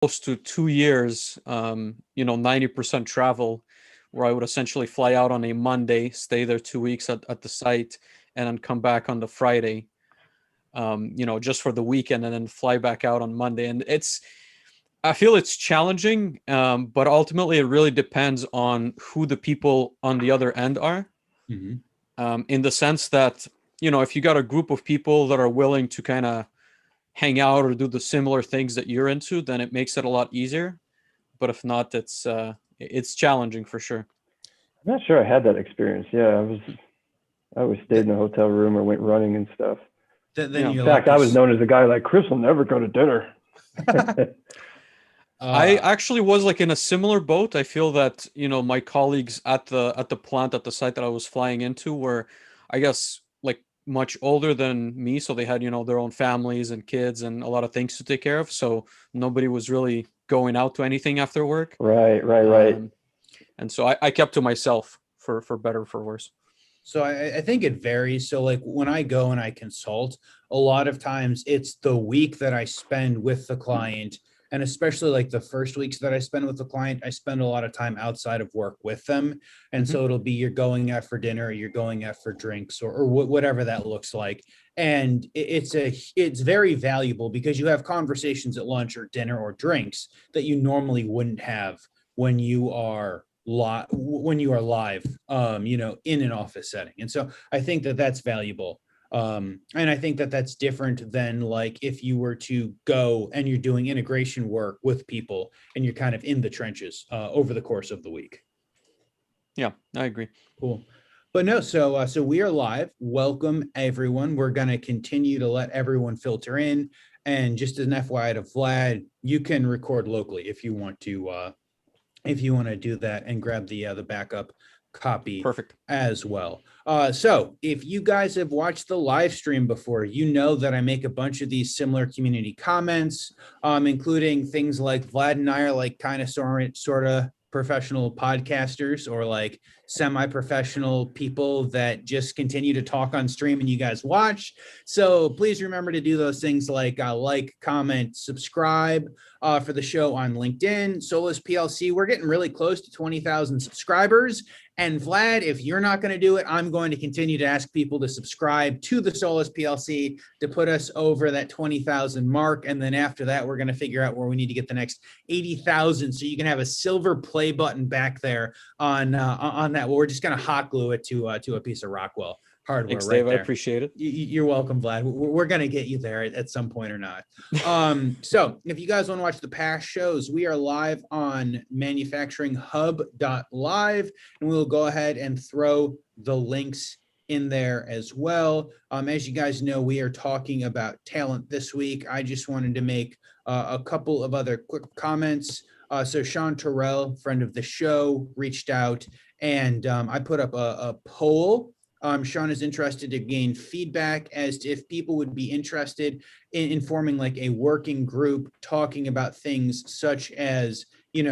close to 2 years, 90% travel, where I would essentially fly out on a Monday, stay there 2 weeks at the site, and then come back on the Friday, just for the weekend, and then fly back out on Monday. And I feel it's challenging, but ultimately it really depends on who the people on the other end are. Mhm. In the sense that, if you got a group of people that are willing to kind of hang out or do the similar things that you're into, then it makes it a lot easier. But if not, it's challenging for sure. I'm not sure I had that experience. Yeah, I always stayed Th- in a hotel room or went running and stuff. then Yeah. In you're fact, lucky. I was known as a guy like Chris will never go to dinner. I Uh, actually was like in a similar boat. I feel that, my colleagues at the plant, at the site that I was flying into, were, I guess, like much older than me, so they had, their own families and kids and a lot of things to take care of. So nobody was really going out to anything after work. Right. Um, and so I kept to myself, for better or for worse. So I think it varies. So like when I go and I consult, a lot of times it's the week that I spend with the client. And especially like the first weeks that I spend with the client, I spend a lot of time outside of work with them. And Hmm. so it'll be you're going out for dinner, or you're going out for drinks, or whatever that looks like. And it's very valuable because you have conversations at lunch or dinner or drinks that you normally wouldn't have when you are live, in an office setting. And so I think that that's valuable. And I think that that's different than like if you were to go and you're doing integration work with people and you're kind of in the trenches over the course of the week. Yeah, I agree. Cool. But no, so we are live. Welcome everyone. We're gonna continue to let everyone filter in. And just as an FYI to Vlad, you can record locally if you want to do that and grab the backup copy Perfect. as well. So if you guys have watched the live stream before, you know that I make a bunch of these similar community comments, including things like Vlad and I are like kind of sort of professional podcasters, or like semi-professional people that just continue to talk on stream and you guys watch. So please remember to do those things like, comment, subscribe, for the show on LinkedIn. Solus PLC, we're getting really close to 20,000 subscribers. And Vlad, if you're not going to do it, I'm going to continue to ask people to subscribe to the Solus PLC to put us over that 20,000 mark. And then after that, we're going to figure out where we need to get the next 80,000. So you can have a silver play button back there on that. Well, we're just going to hot glue it to a piece of Rockwell hardware. Thanks, Right Dave. I there. appreciate it. You're welcome, Vlad. We're going to get you there at some point or not. So if you guys want to watch the past shows, we are live on manufacturinghub.live, and we'll go ahead and throw the links in there as well. As you guys know, we are talking about talent this week. I just wanted to make a couple of other quick comments. So Sean Terrell, friend of the show, reached out, and I put up a poll. Sean is interested to gain feedback as to if people would be interested in forming like a working group talking about things such as,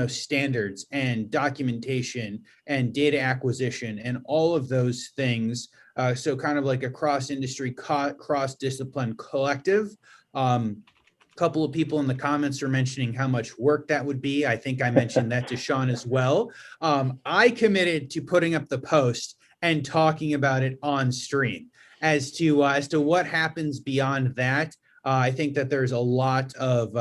standards and documentation and data acquisition and all of those things. So kind of like a cross-industry, cross-discipline collective. Couple of people in the comments are mentioning how much work that would be. I think I mentioned that to Sean as well. I committed to putting up the post and talking about it on stream. As to what happens beyond that, I think that there's a lot of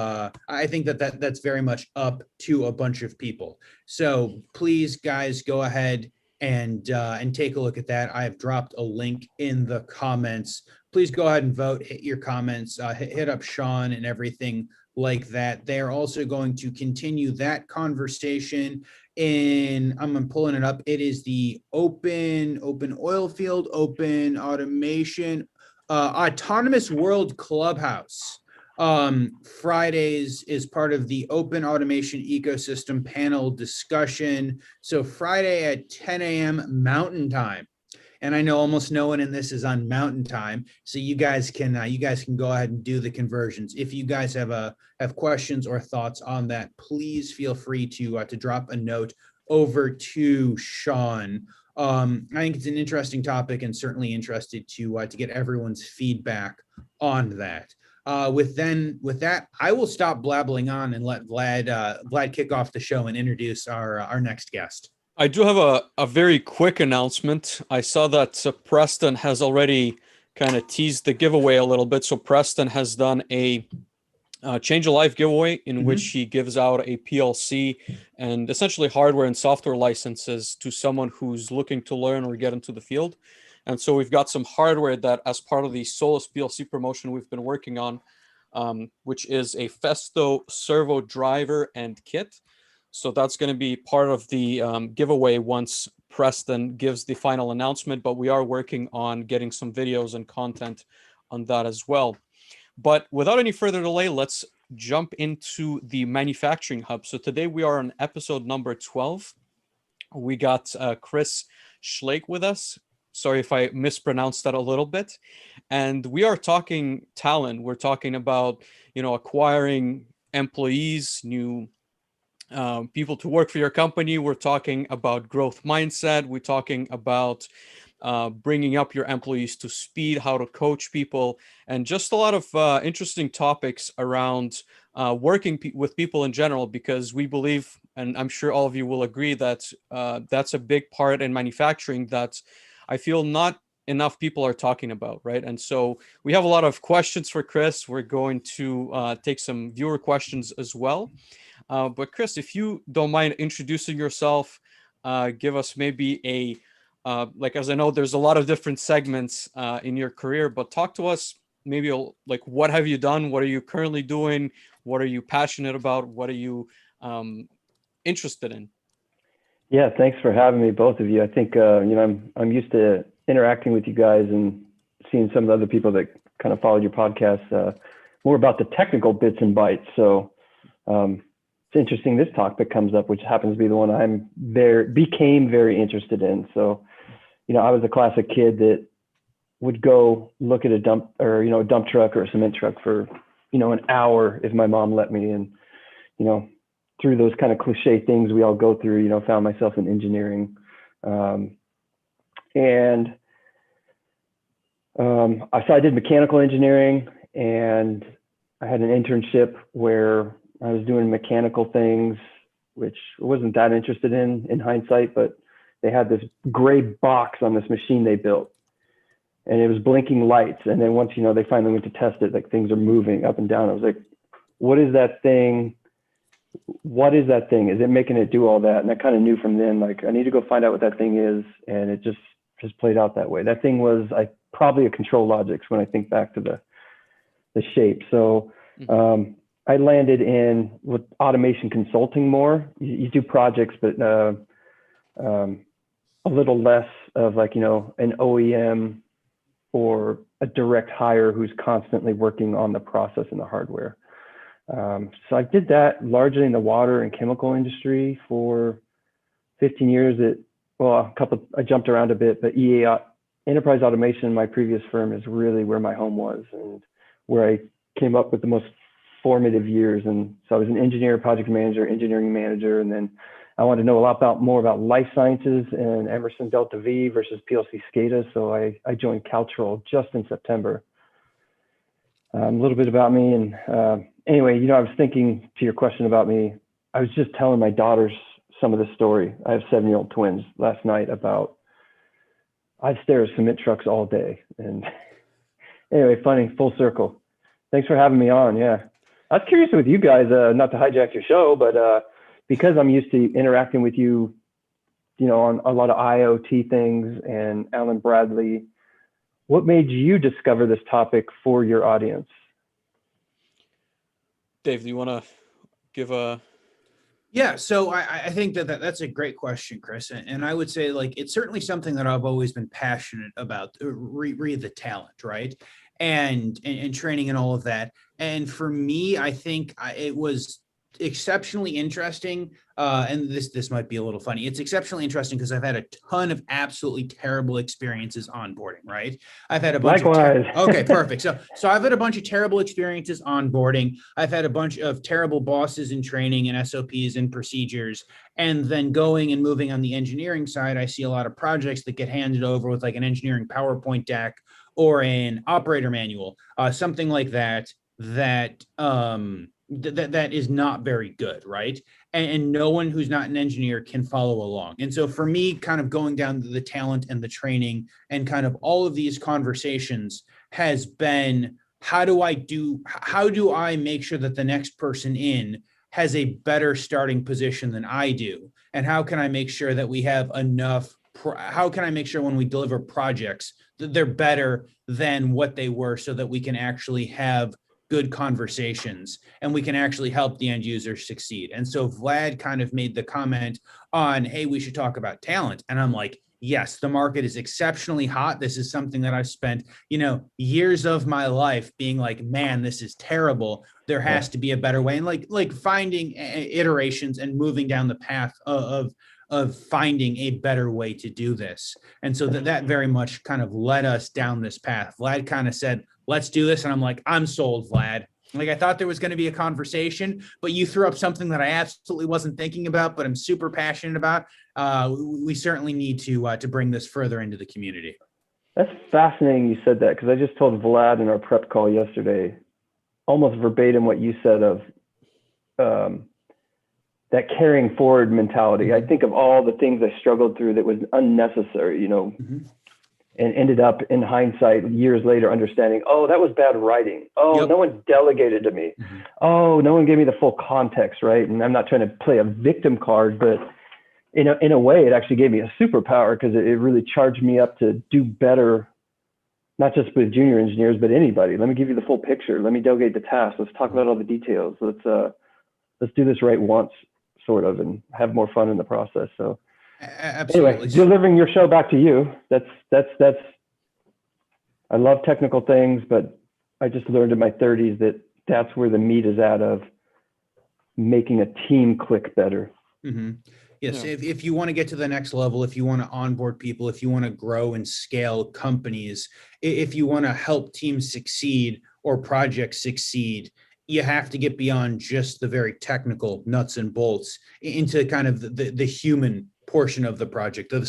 I think that's very much up to a bunch of people. So please, guys, go ahead and take a look at that. I have dropped a link in the comments. Please go ahead and vote. Hit your comments. Hit up Sean and everything like that. They are also going to continue that conversation I'm pulling it up. It is the open oil field, open automation, autonomous world clubhouse. Fridays is part of the open automation ecosystem panel discussion. So Friday at 10 a.m. Mountain Time. And I know almost no one in this is on Mountain Time, so you guys can go ahead and do the conversions. If you guys have questions or thoughts on that, please feel free to drop a note over to Sean. I think it's an interesting topic and certainly interested to get everyone's feedback on that. with that, I will stop blabbling on and let Vlad kick off the show and introduce our next guest. I do have a very quick announcement. I saw that Preston has already kind of teased the giveaway a little bit. So Preston has done a Change a Life giveaway in which he gives out a PLC and essentially hardware and software licenses to someone who's looking to learn or get into the field. And so we've got some hardware that, as part of the Solus PLC promotion we've been working on, which is a Festo servo driver and kit. So that's going to be part of the giveaway once Preston gives the final announcement, but we are working on getting some videos and content on that as well. But without any further delay, let's jump into the manufacturing hub. So today we are on episode number 12. We got Chris Schleigh with us. Sorry if I mispronounced that a little bit. And we are talking talent. We're talking about, acquiring employees, new people to work for your company. We're talking about growth mindset. We're talking about bringing up your employees to speed, how to coach people, and just a lot of interesting topics around working with people in general, because we believe, and I'm sure all of you will agree, that that's a big part in manufacturing that I feel not enough people are talking about, right? And so we have a lot of questions for Chris. We're going to take some viewer questions as well. But Chris, if you don't mind introducing yourself, give us maybe as I know there's a lot of different segments in your career, but talk to us maybe like, what have you done? What are you currently doing? What are you passionate about? What are you interested in? Yeah, thanks for having me, both of you. I think, I'm used to interacting with you guys and seeing some of the other people that kind of followed your podcast more about the technical bits and bytes. So it's interesting this topic comes up, which happens to be the one became very interested in. So, I was a classic kid that would go look at a dump truck or a cement truck for, an hour if my mom let me. And, through those kind of cliche things we all go through, found myself in engineering. So I did mechanical engineering, and I had an internship where I was doing mechanical things, which I wasn't that interested in hindsight, but they had this gray box on this machine they built, and it was blinking lights. And then once, they finally went to test it, like things are moving up and down. I was like, what is that thing? What is that thing? Is it making it do all that? And I kind of knew from then, like, I need to go find out what that thing is. And it just played out that way. That thing was probably a control logics when I think back to the shape. So I landed with automation consulting more. You do projects, but a little less of like, an OEM or a direct hire who's constantly working on the process and the hardware. So I did that largely in the water and chemical industry for 15 years. I jumped around a bit, but EA, Enterprise Automation, my previous firm, is really where my home was and where I came up with the most formative years. And so I was an engineer, project manager, engineering manager, and then I wanted to know a lot more about life sciences and Emerson Delta V versus PLC SCADA. So I joined Caltrol just in September. A little bit about me. And anyway, I was thinking to your question about me, I was just telling my daughters some of the story. I have 7-year-old twins last night about, I stare at cement trucks all day. And anyway, funny, full circle. Thanks for having me on. Yeah. I was curious with you guys, not to hijack your show, but because I'm used to interacting with you, on a lot of IoT things and Alan Bradley, what made you discover this topic for your audience? Dave, do you want to give a... Yeah, so I think that's a great question, Chris. And I would say, like, it's certainly something that I've always been passionate about, read the talent, right? And training and all of that. And for me, I think it was exceptionally interesting. And this might be a little funny. It's exceptionally interesting because I've had a ton of absolutely terrible experiences onboarding, right? I've had a bunch okay, perfect. So I've had a bunch of terrible experiences onboarding. I've had a bunch of terrible bosses in training and SOPs and procedures. And then going and moving on the engineering side, I see a lot of projects that get handed over with like an engineering PowerPoint deck or an operator manual, something like that. that that is not very good, right? And no one who's not an engineer can follow along. And so for me, kind of going down the talent and the training and kind of all of these conversations has been, how do I make sure that the next person in has a better starting position than I do? And how can I make sure that we have enough, how can I make sure when we deliver projects that they're better than what they were, so that we can actually have good conversations and we can actually help the end user succeed? And so Vlad kind of made the comment on, hey, we should talk about talent. And I'm like, yes, the market is exceptionally hot. This is something that I've spent, years of my life being like, man, this is terrible. There has to be a better way. And like finding iterations and moving down the path of finding a better way to do this. And so that very much kind of led us down this path. Vlad kind of said, let's do this. And I'm like, I'm sold, Vlad. Like, I thought there was going to be a conversation, but you threw up something that I absolutely wasn't thinking about, but I'm super passionate about. We certainly need to bring this further into the community. That's fascinating you said that, because I just told Vlad in our prep call yesterday, almost verbatim what you said of that carrying forward mentality. I think of all the things I struggled through that was unnecessary, and ended up in hindsight years later understanding, oh, that was bad writing. Oh, no one delegated to me. Oh, no one gave me the full context, right? And I'm not trying to play a victim card, but in a way, it actually gave me a superpower, because it really charged me up to do better, not just with junior engineers, but anybody. Let me give you the full picture. Let me delegate the task. Let's talk about all the details. Let's do this right once, sort of, and have more fun in the process. So absolutely. Anyway, delivering your show back to you. That's I love technical things, but I just learned in my 30s that that's where the meat is at, of making a team click better. Mm-hmm. Yes. Yeah. If you want to get to the next level, if you want to onboard people, if you want to grow and scale companies, if you want to help teams succeed or projects succeed, you have to get beyond just the very technical nuts and bolts into kind of the human portion of the project, the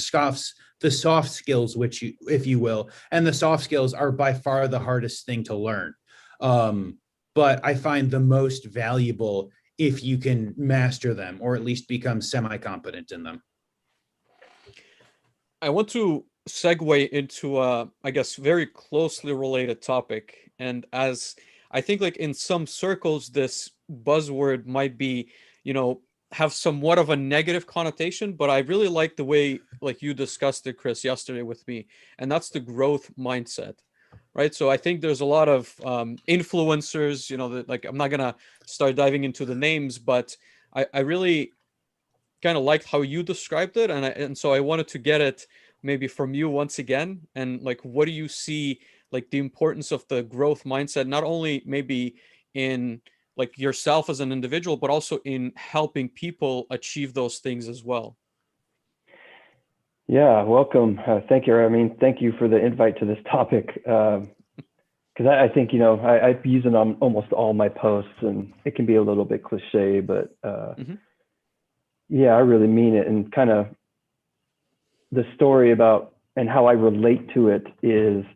soft skills, if you will. And the soft skills are by far the hardest thing to learn. But I find the most valuable if you can master them, or at least become semi-competent in them. I want to segue into I guess very closely related topic. And as I think, like, in some circles, this buzzword might be, have somewhat of a negative connotation, but I really like the way, like, you discussed it, Chris, yesterday with me, and that's the growth mindset, right? So I think there's a lot of influencers, that, like, I'm not gonna start diving into the names, but I really kind of liked how you described it, and so I wanted to get it maybe from you once again. And, like, what do you see, like, the importance of the growth mindset, not only maybe in, like, yourself as an individual, but also in helping people achieve those things as well? Yeah, welcome. Thank you. I mean, thank you for the invite to this topic. Because I think, I use it on almost all my posts, and it can be a little bit cliche, but yeah, I really mean it. And kind of the story about and how I relate to it is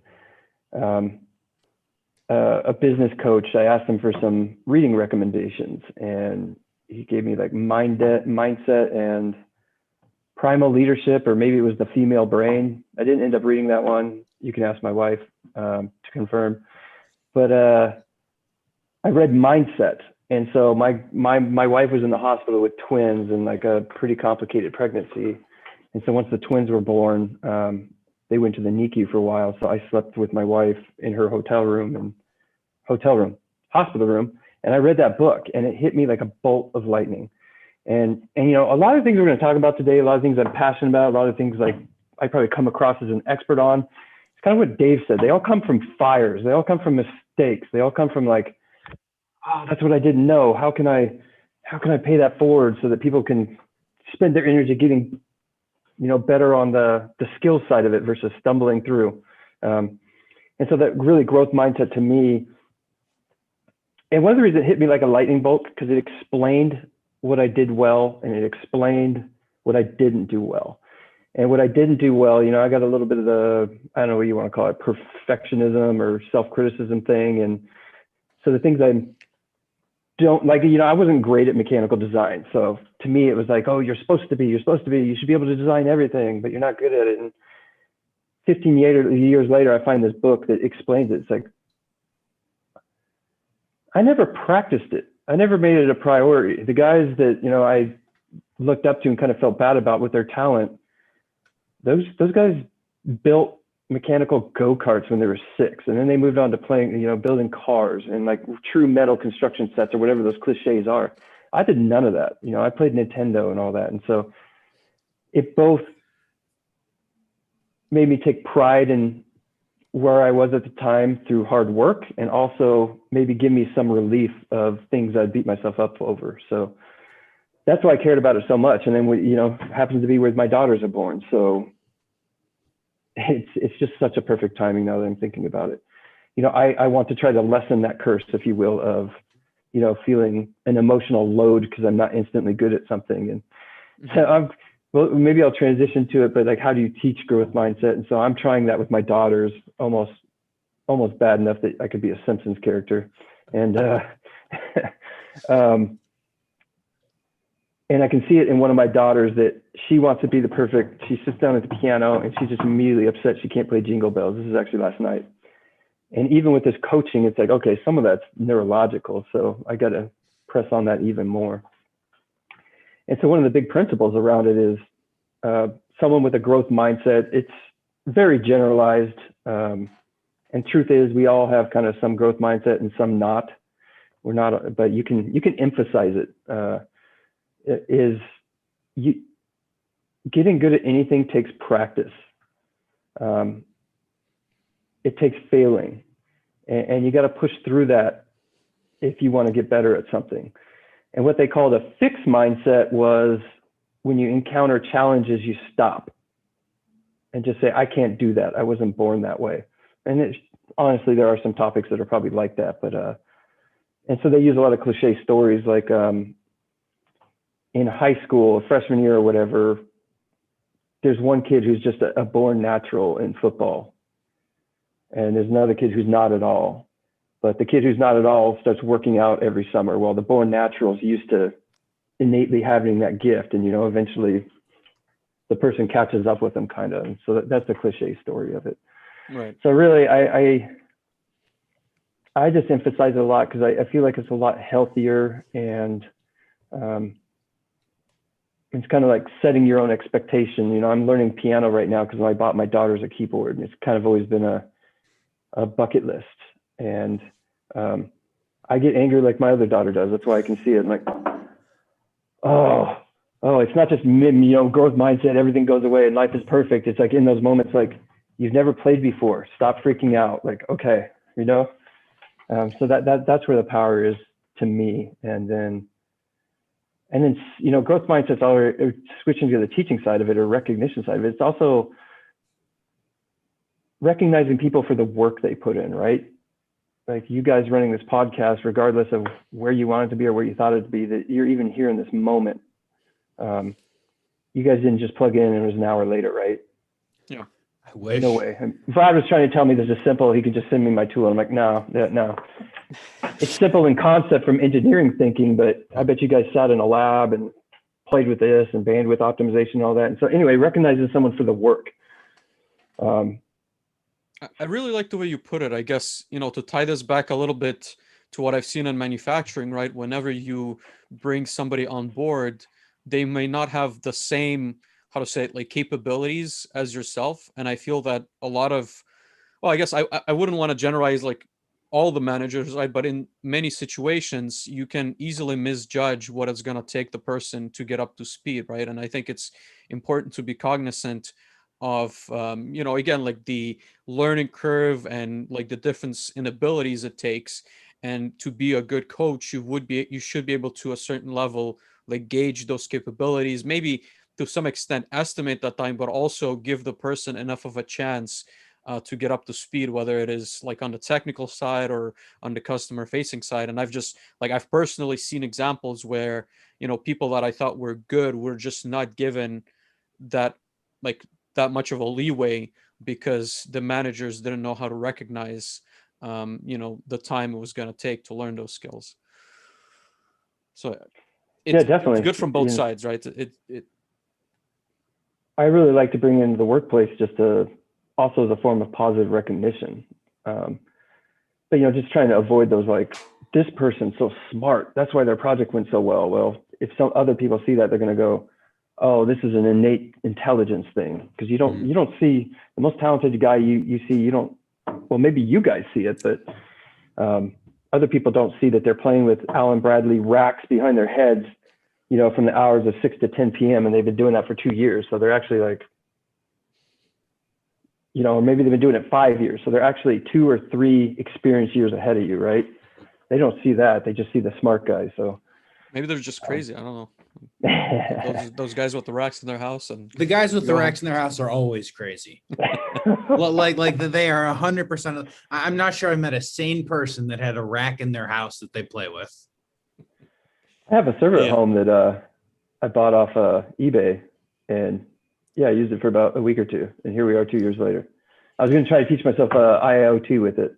a business coach. I asked him for some reading recommendations, and he gave me like mindset and primal leadership, or maybe it was the female brain. I didn't end up reading that one. You can ask my wife to confirm. But I read mindset. And so my wife was in the hospital with twins and like a pretty complicated pregnancy. And so once the twins were born, they went to the NICU for a while. So I slept with my wife in her hospital room. And I read that book, and it hit me like a bolt of lightning. And a lot of things we're going to talk about today, a lot of things I'm passionate about, a lot of things like I probably come across as an expert on. It's kind of what Dave said. They all come from fires. They all come from mistakes. They all come from like, oh, that's what I didn't know. How can I pay that forward so that people can spend their energy getting, better on the skill side of it versus stumbling through. And so that really growth mindset to me, and one of the reasons it hit me like a lightning bolt, because it explained what I did well, and it explained what I didn't do well. And what I didn't do well, I got a little bit of the, I don't know what you want to call it, perfectionism or self-criticism thing. And So the things I don't like, I wasn't great at mechanical design. So to me, it was like, oh, you should be able to design everything, but you're not good at it. And 15 years later, I find this book that explains it. It's like, I never practiced it. I never made it a priority. The guys that, I looked up to and kind of felt bad about with their talent, those guys built mechanical go-karts when they were 6, and then they moved on to playing, building cars and like true metal construction sets or whatever those cliches are. I did none of that. I played Nintendo and all that. And so it both made me take pride in where I was at the time through hard work, and also maybe give me some relief of things I'd beat myself up over. So that's why I cared about it so much. And then, happens to be where my daughters are born. So it's just such a perfect timing now that I'm thinking about it. I want to try to lessen that curse, if you will, of, feeling an emotional load because I'm not instantly good at something. And so well, maybe I'll transition to it, but like, how do you teach growth mindset? And so I'm trying that with my daughters, almost bad enough that I could be a Simpsons character. And, and I can see it in one of my daughters that she wants to be she sits down at the piano and she's just immediately upset she can't play Jingle Bells. This is actually last night. And even with this coaching, it's like, okay, some of that's neurological. So I got to press on that even more. And so one of the big principles around it is someone with a growth mindset. It's very generalized. And truth is, we all have kind of some growth mindset and some not. We're not, but you can emphasize it. Getting good at anything takes practice. It takes failing, and you got to push through that if you want to get better at something. And what they called a fixed mindset was when you encounter challenges, you stop and just say, I can't do that. I wasn't born that way. And honestly, there are some topics that are probably like that, but and so they use a lot of cliche stories like in high school, freshman year or whatever, there's one kid who's just a born natural in football. And there's another kid who's not at all. But the kid who's not at all starts working out every summer. Well, the born natural's used to innately having that gift. And, eventually the person catches up with them kind of. And so that's the cliche story of it. Right. So really, I just emphasize it a lot because I feel like it's a lot healthier, and it's kind of like setting your own expectation. I'm learning piano right now because I bought my daughters a keyboard, and it's kind of always been a bucket list. And I get angry like my other daughter does. That's why I can see it. I'm like, oh, it's not just growth mindset. Everything goes away and life is perfect. It's like in those moments, like you've never played before. Stop freaking out. Like, okay, so that's where the power is to me. And then, growth mindset's all switching to the teaching side of it or recognition side of it. It's also recognizing people for the work they put in, right? Like you guys running this podcast, regardless of where you want it to be or where you thought it to be, that you're even here in this moment. You guys didn't just plug in and it was an hour later, right? Yeah. I wish. No way. Vlad was trying to tell me this is simple. He could just send me my tool. I'm like, no. It's simple in concept from engineering thinking, but I bet you guys sat in a lab and played with this and bandwidth optimization and all that. And so anyway, recognizing someone for the work. I really like the way you put it. I guess, to tie this back a little bit to what I've seen in manufacturing, right? Whenever you bring somebody on board, they may not have the same, how to say it, like capabilities as yourself. And I feel that a lot of, well, I guess I wouldn't want to generalize like all the managers, right? But in many situations, you can easily misjudge what it's going to take the person to get up to speed, right? And I think it's important to be cognizant of, again, like the learning curve and like the difference in abilities it takes. And to be a good coach, you should be able to a certain level, like gauge those capabilities, maybe to some extent estimate that time, but also give the person enough of a chance to get up to speed, whether it is like on the technical side or on the customer facing side. And I've personally seen examples where, people that I thought were good were just not given that much of a leeway because the managers didn't know how to recognize the time it was going to take to learn those skills. So Yeah, definitely. it's good from both sides, right? I really like to bring into the workplace just also as a form of positive recognition. But, just trying to avoid those, like, this person's so smart, that's why their project went so well. Well, if some other people see that, they're going to go, oh, this is an innate intelligence thing. Because you don't see the most talented guy you see, well, maybe you guys see it, but other people don't see that they're playing with Allen Bradley racks behind their heads, from the hours of 6 to 10 p.m. and they've been doing that for 2 years. So they're actually like, or maybe they've been doing it 5 years. So they're actually 2 or 3 experience years ahead of you, right? They don't see that. They just see the smart guys. So maybe they're just crazy. I don't know. Those guys with the racks in their house, and the guys with the racks in their house are always crazy. like they are 100%. I'm not sure I met a sane person that had a rack in their house that they play with. I have a server at home that I bought off eBay, and I used it for about a week or 2, and here we are 2 years later. I was going to try to teach myself IoT with it.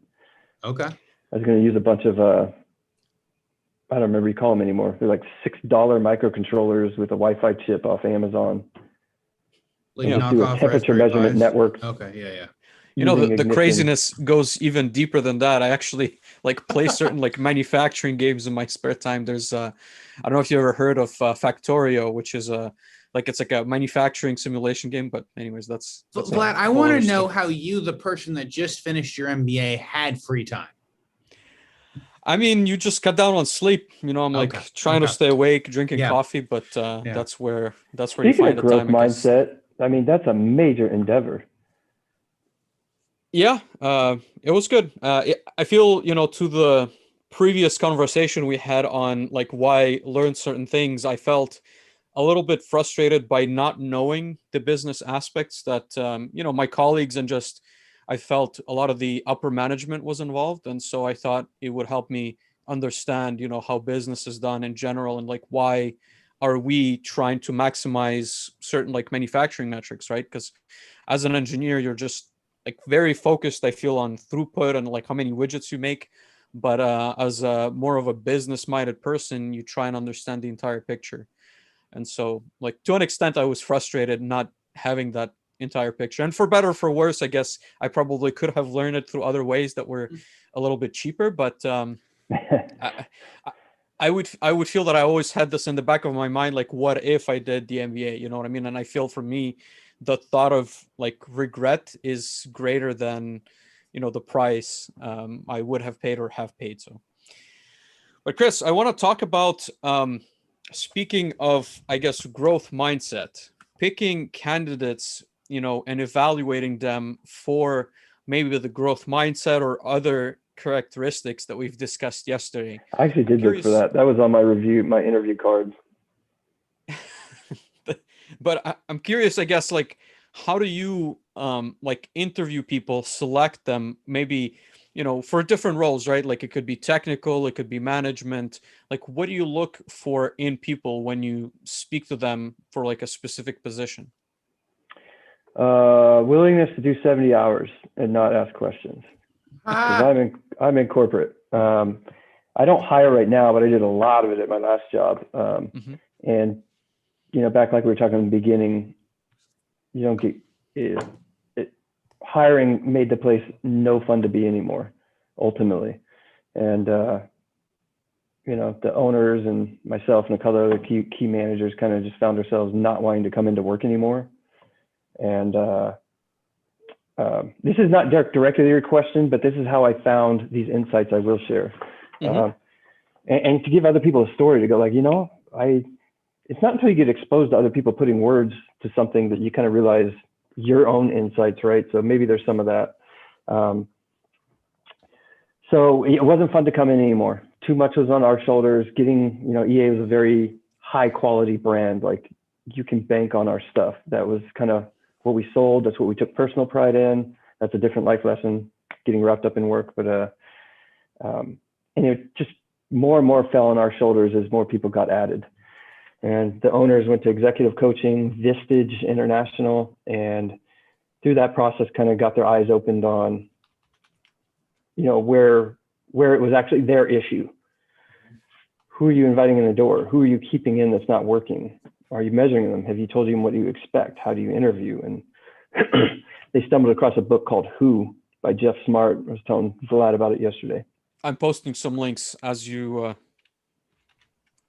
Okay. I was going to use a bunch of I don't remember what you call them anymore. They're like $6 microcontrollers with a Wi-Fi chip off Amazon. Like do a temperature measurement network. Okay, yeah. The craziness goes even deeper than that. I actually play certain manufacturing games in my spare time. There's I don't know if you ever heard of Factorio, which is it's like a manufacturing simulation game. But anyways, that's Vlad, I want to know how you, the person that just finished your MBA, had free time. I mean, you just cut down on sleep. I'm trying to stay awake, drinking coffee, but that's where Speaking you find of the growth time. Mindset. I mean, that's a major endeavor. Yeah, it was good. I feel, to the previous conversation we had on why learn certain things, I felt a little bit frustrated by not knowing the business aspects that, my colleagues and just, I felt a lot of the upper management was involved. And so I thought it would help me understand, how business is done in general and why are we trying to maximize certain manufacturing metrics, right? Because as an engineer, you're just very focused, I feel, on throughput and how many widgets you make. But as more of a business-minded person, you try and understand the entire picture. And so, to an extent, I was frustrated not having that entire picture. And for better or for worse, I guess I probably could have learned it through other ways that were a little bit cheaper. But I would feel that I always had this in the back of my mind, what if I did the MBA? You know what I mean? And I feel for me, the thought of regret is greater than, the price I would have paid or have paid. So, but Chris, I want to talk about, speaking of, I guess, growth mindset, picking candidates, and evaluating them for maybe the growth mindset or other characteristics that we've discussed yesterday. I actually did look for that. That was on my interview card. But I'm curious, I guess, how do you interview people, select them, maybe, for different roles, right? It could be technical, it could be management. What do you look for in people when you speak to them for a specific position? Willingness to do 70 hours and not ask questions. I'm in corporate. I don't hire right now, but I did a lot of it at my last job. And back like we were talking in the beginning, you don't get hiring made the place no fun to be anymore, ultimately. And the owners and myself and a couple other key managers kind of just found ourselves not wanting to come into work anymore. And this is not directly your question, but this is how I found these insights I will share. And to give other people a story to go it's not until you get exposed to other people putting words to something that you kind of realize your own insights, right? So maybe there's some of that. So it wasn't fun to come in anymore. Too much was on our shoulders. EA was a very high quality brand. You can bank on our stuff. That was kind of what we sold. That's what we took personal pride in. That's a different life lesson, getting wrapped up in work. But and it just more and more fell on our shoulders as more people got added. And the owners went to executive coaching, Vistage International, and through that process kind of got their eyes opened on where it was actually their issue. Who are you inviting in the door? Who are you keeping in that's not working? Are you measuring them? Have you told them what you expect? How do you interview? And they stumbled across a book called Who by Jeff Smart. I was telling Vlad about it yesterday. I'm posting some links as you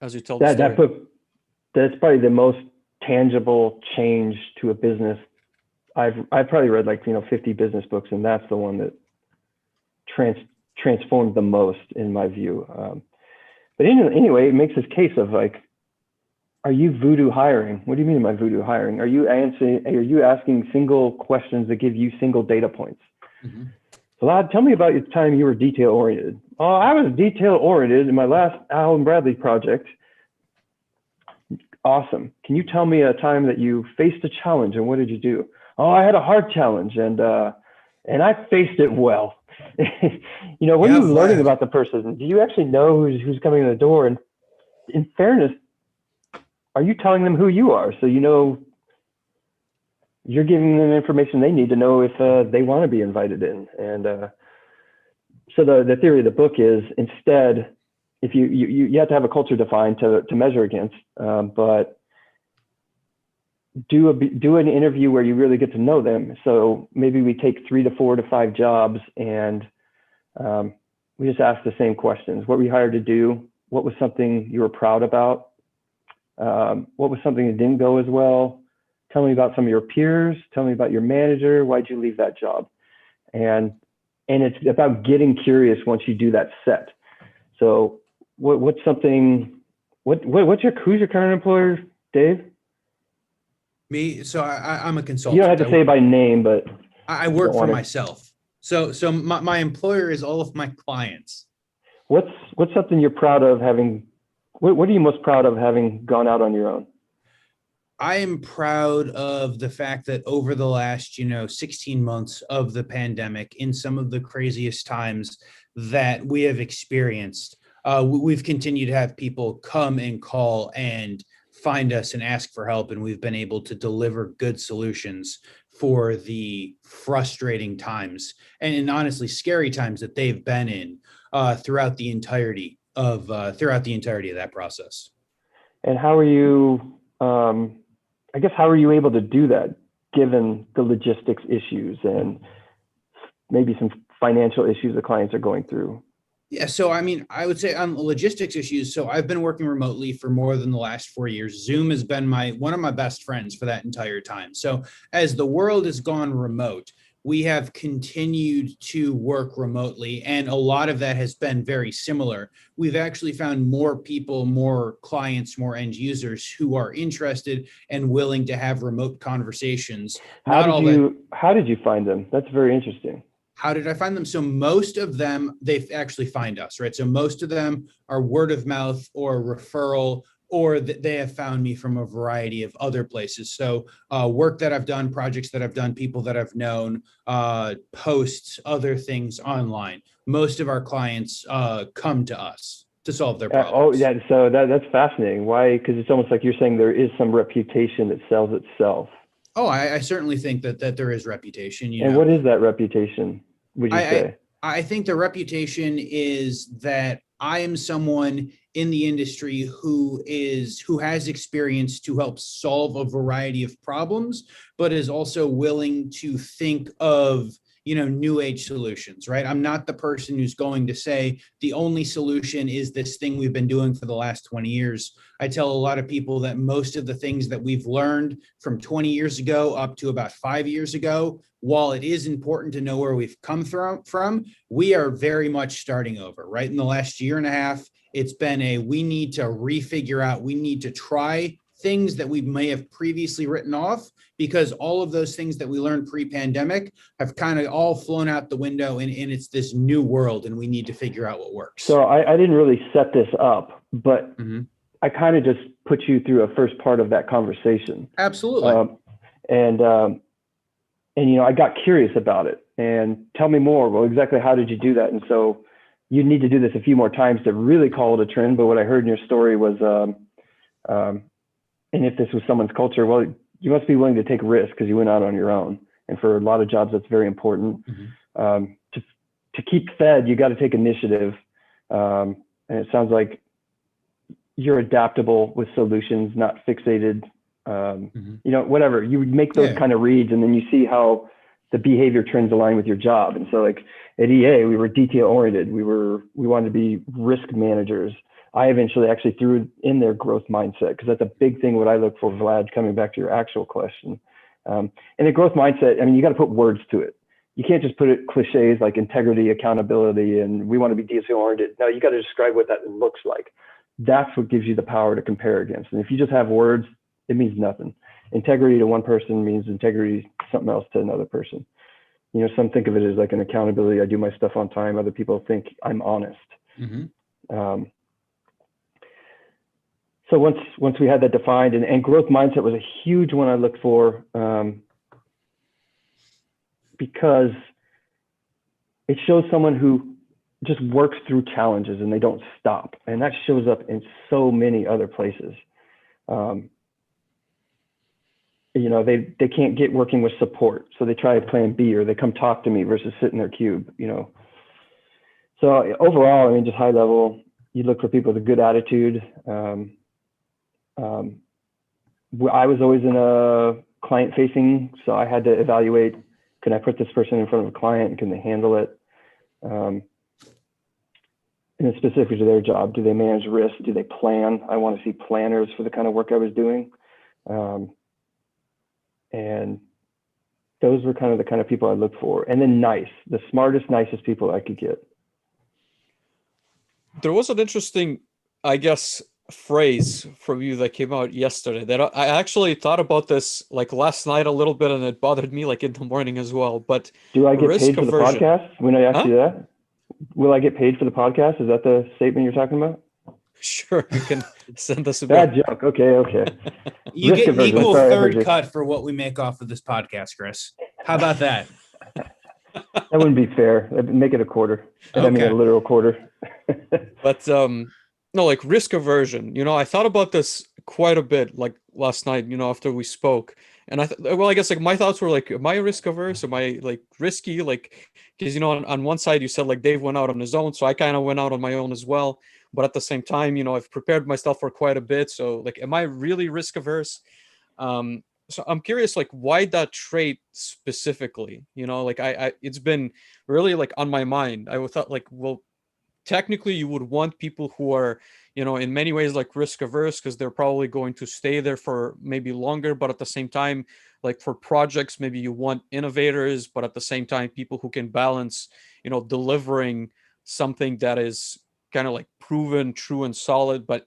tell the story. That book, that's probably the most tangible change to a business. I've probably read 50 business books, and that's the one that transformed the most in my view. But anyway, it makes this case of are you voodoo hiring? What do you mean by voodoo hiring? Are you asking single questions that give you single data points? Mm-hmm. Vlad, tell me about your time you were detail oriented. Oh, I was detail oriented in my last Allen Bradley project. Awesome. Can you tell me a time that you faced a challenge and what did you do? Oh, I had a hard challenge and I faced it well. What are you learning about the person? Do you actually know who's coming in the door? And in fairness, are you telling them who you are? So you're giving them information they need to know if they want to be invited in. And so the theory of the book is instead, if you have to have a culture defined to measure against, but do an interview where you really get to know them. So maybe we take 3 to 4 to 5 jobs and we just ask the same questions. What were you hired to do? What was something you were proud about? What was something that didn't go as well? Tell me about some of your peers. Tell me about your manager. Why'd you leave that job? And it's about getting curious once you do that set. So who's your current employer, Dave? Me. So I'm a consultant. You don't have to say by name, but I work for myself. So my employer is all of my clients. What's something you're proud of having? What are you most proud of having gone out on your own? I am proud of the fact that over the last, 16 months of the pandemic, in some of the craziest times that we have experienced, we've continued to have people come and call and find us and ask for help. And we've been able to deliver good solutions for the frustrating times and honestly scary times that they've been in throughout the entirety of that process. And how are you? How are you able to do that given the logistics issues and maybe some financial issues the clients are going through? Yeah. So, I would say on logistics issues. So I've been working remotely for more than the last 4 years. Zoom has been one of my best friends for that entire time. So as the world has gone remote, we have continued to work remotely, and a lot of that has been very similar. We've actually found more people, more clients, more end users who are interested and willing to have remote conversations. How did you find them? That's very interesting. How did I find them? So most of them, they actually find us, right? So most of them are word of mouth or referral, or that they have found me from a variety of other places. So work that I've done, projects that I've done, people that I've known, posts, other things online. Most of our clients come to us to solve their problems. So that's fascinating. Why? Because it's almost like you're saying there is some reputation that sells itself. Oh, I certainly think that there is reputation. What is that reputation, would you say? I think the reputation is that I am someone in the industry who has experience to help solve a variety of problems, but is also willing to think of new age solutions, right? I'm not the person who's going to say the only solution is this thing we've been doing for the last 20 years. I tell a lot of people that most of the things that we've learned from 20 years ago up to about 5 years ago, while it is important to know where we've come from, we are very much starting over, right? In the last year and a half, it's been we need to refigure out, we need to try things that we may have previously written off, because all of those things that we learned pre-pandemic have kind of all flown out the window, and it's this new world, and we need to figure out what works. So I didn't really set this up, but I kind of just put you through a first part of that conversation. Absolutely. I got curious about it, and tell me more. Well, exactly how did you do that? And so you need to do this a few more times to really call it a trend. But what I heard in your story was, and if this was someone's culture, well, you must be willing to take risks because you went out on your own. And for a lot of jobs, that's very important. To to keep fed, you got to take initiative. And it sounds like you're adaptable with solutions, not fixated. Whatever, you would make those kind of reads, and then you see how the behavior trends align with your job. And so like at EA, we were detail oriented. We wanted to be risk managers. I eventually actually threw in their growth mindset, because that's a big thing. What I look for, Vlad, coming back to your actual question. And the growth mindset, I mean, you got to put words to it. You can't just put it cliches like integrity, accountability, and we want to be detail oriented. No, you got to describe what that looks like. That's what gives you the power to compare against. And if you just have words, it means nothing. Integrity to one person means integrity to something else to another person. Some think of it as like an accountability. I do my stuff on time. Other people think I'm honest. So once we had that defined, and growth mindset was a huge one I looked for, because it shows someone who just works through challenges and they don't stop. And that shows up in so many other places. They can't get working with support, so they try plan B, or they come talk to me versus sit in their cube. So overall, I mean, just high level, you look for people with a good attitude. I was always in a client facing, so I had to evaluate, can I put this person in front of a client? Can they handle it? And it's specific to their job. Do they manage risk? Do they plan? I want to see planners for the kind of work I was doing. And those were kind of people I looked for. And then the smartest, nicest people I could get. There was an interesting, I guess, phrase from you that came out yesterday that I actually thought about this like last night a little bit, and it bothered me like in the morning as well. But do I get paid for the podcast when I ask you that? Will I get paid for the podcast? Is that the statement you're talking about? Sure, you can send us a bad joke. Okay. You get an equal third cut for what we make off of this podcast, Chris. How about that? That wouldn't be fair. I'd make it a quarter. Okay. I mean, a literal quarter. But no, like risk aversion. I thought about this quite a bit, like last night. After we spoke, and I guess like my thoughts were like, am I risk averse? Am I like risky? Like, because on one side you said like Dave went out on his own, so I kind of went out on my own as well. But at the same time, I've prepared myself for quite a bit. So like, am I really risk averse? So I'm curious, like, why that trait specifically? Like it's been really like on my mind. I thought like, well, technically you would want people who are, in many ways like risk averse, because they're probably going to stay there for maybe longer. But at the same time, like for projects, maybe you want innovators, but at the same time, people who can balance, delivering something that is kind of like proven, true, and solid. But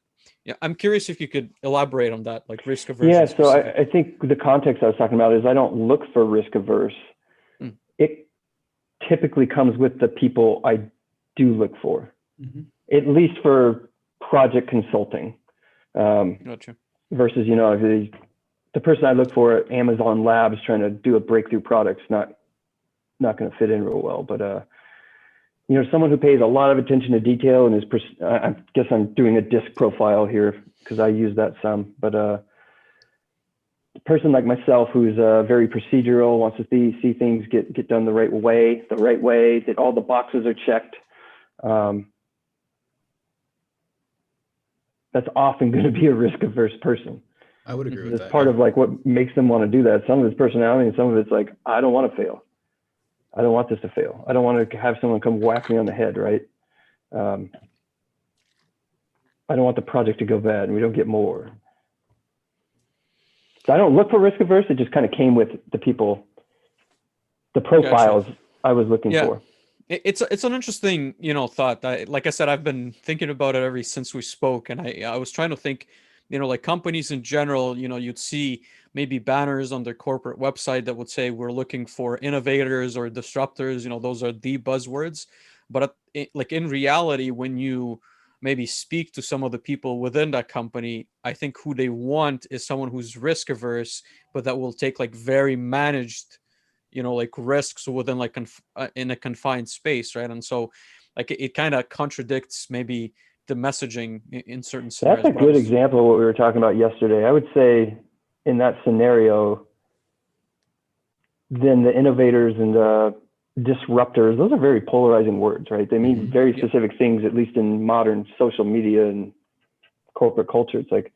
I'm curious if you could elaborate on that, like risk averse. Yeah, so I think the context I was talking about is I don't look for risk averse. It typically comes with the people I do look for, at least for project consulting. Gotcha. Versus, the person I look for at Amazon Labs trying to do a breakthrough product's not going to fit in real well. But someone who pays a lot of attention to detail and I guess I'm doing a disc profile here because I use that some, but a person like myself who's very procedural, wants to see things get done the right way, that all the boxes are checked. That's often going to be a risk averse person. I would agree with that. It's part of like what makes them want to do that. Some of it's personality and some of it's like, I don't want to fail. I don't want this to fail. I don't want to have someone come whack me on the head, right? I don't want the project to go bad and we don't get more. So I don't look for risk averse. It just kind of came with the people, the profiles I was looking for. It's an interesting, thought. Like I said, I've been thinking about it ever since we spoke, and I was trying to think, like companies in general, you'd see maybe banners on their corporate website that would say we're looking for innovators or disruptors. Those are the buzzwords. But like in reality, when you maybe speak to some of the people within that company, I think who they want is someone who's risk averse, but that will take like very managed, like risks within like in a confined space, right? And so like it kind of contradicts maybe the messaging in certain scenarios. That's a good example of what we were talking about yesterday. I would say in that scenario, then the innovators and the disruptors, those are very polarizing words, right? They mean very specific things, at least in modern social media and corporate culture. It's like,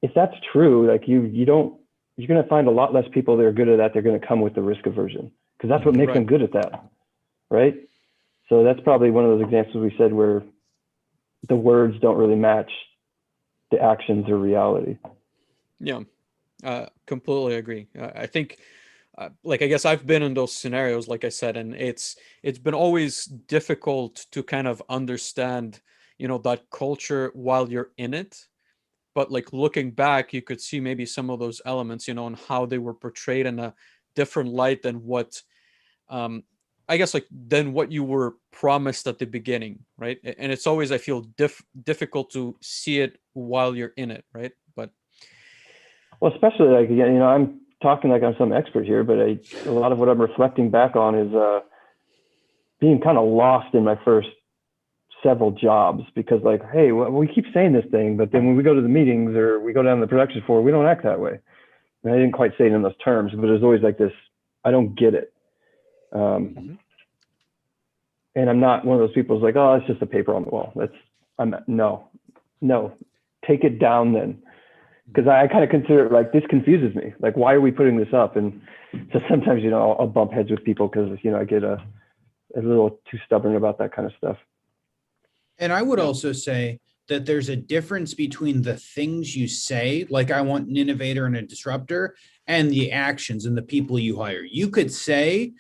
if that's true, like you're going to find a lot less people that are good at that. They're going to come with the risk aversion, because that's what makes them good at that, right? So that's probably one of those examples we said where the words don't really match the actions or reality. Yeah, completely agree. I think, like, I guess I've been in those scenarios, like I said, and it's been always difficult to kind of understand, that culture while you're in it. But like looking back, you could see maybe some of those elements, and how they were portrayed in a different light than what, I guess, like than what you were promised at the beginning, right? And it's always, I feel, difficult to see it while you're in it, right? But well, especially like, I'm talking like I'm some expert here, but a lot of what I'm reflecting back on is being kind of lost in my first several jobs, because like, hey, well, we keep saying this thing, but then when we go to the meetings or we go down to the production floor, we don't act that way. And I didn't quite say it in those terms, but there's always like this, I don't get it. And I'm not one of those people who's like, oh, it's just a paper on the wall. No, take it down then. Because I kind of consider it like, this confuses me. Like, why are we putting this up? And so sometimes, I'll bump heads with people because, I get a little too stubborn about that kind of stuff. And I would also say that there's a difference between the things you say, like I want an innovator and a disruptor, and the actions and the people you hire. You could say,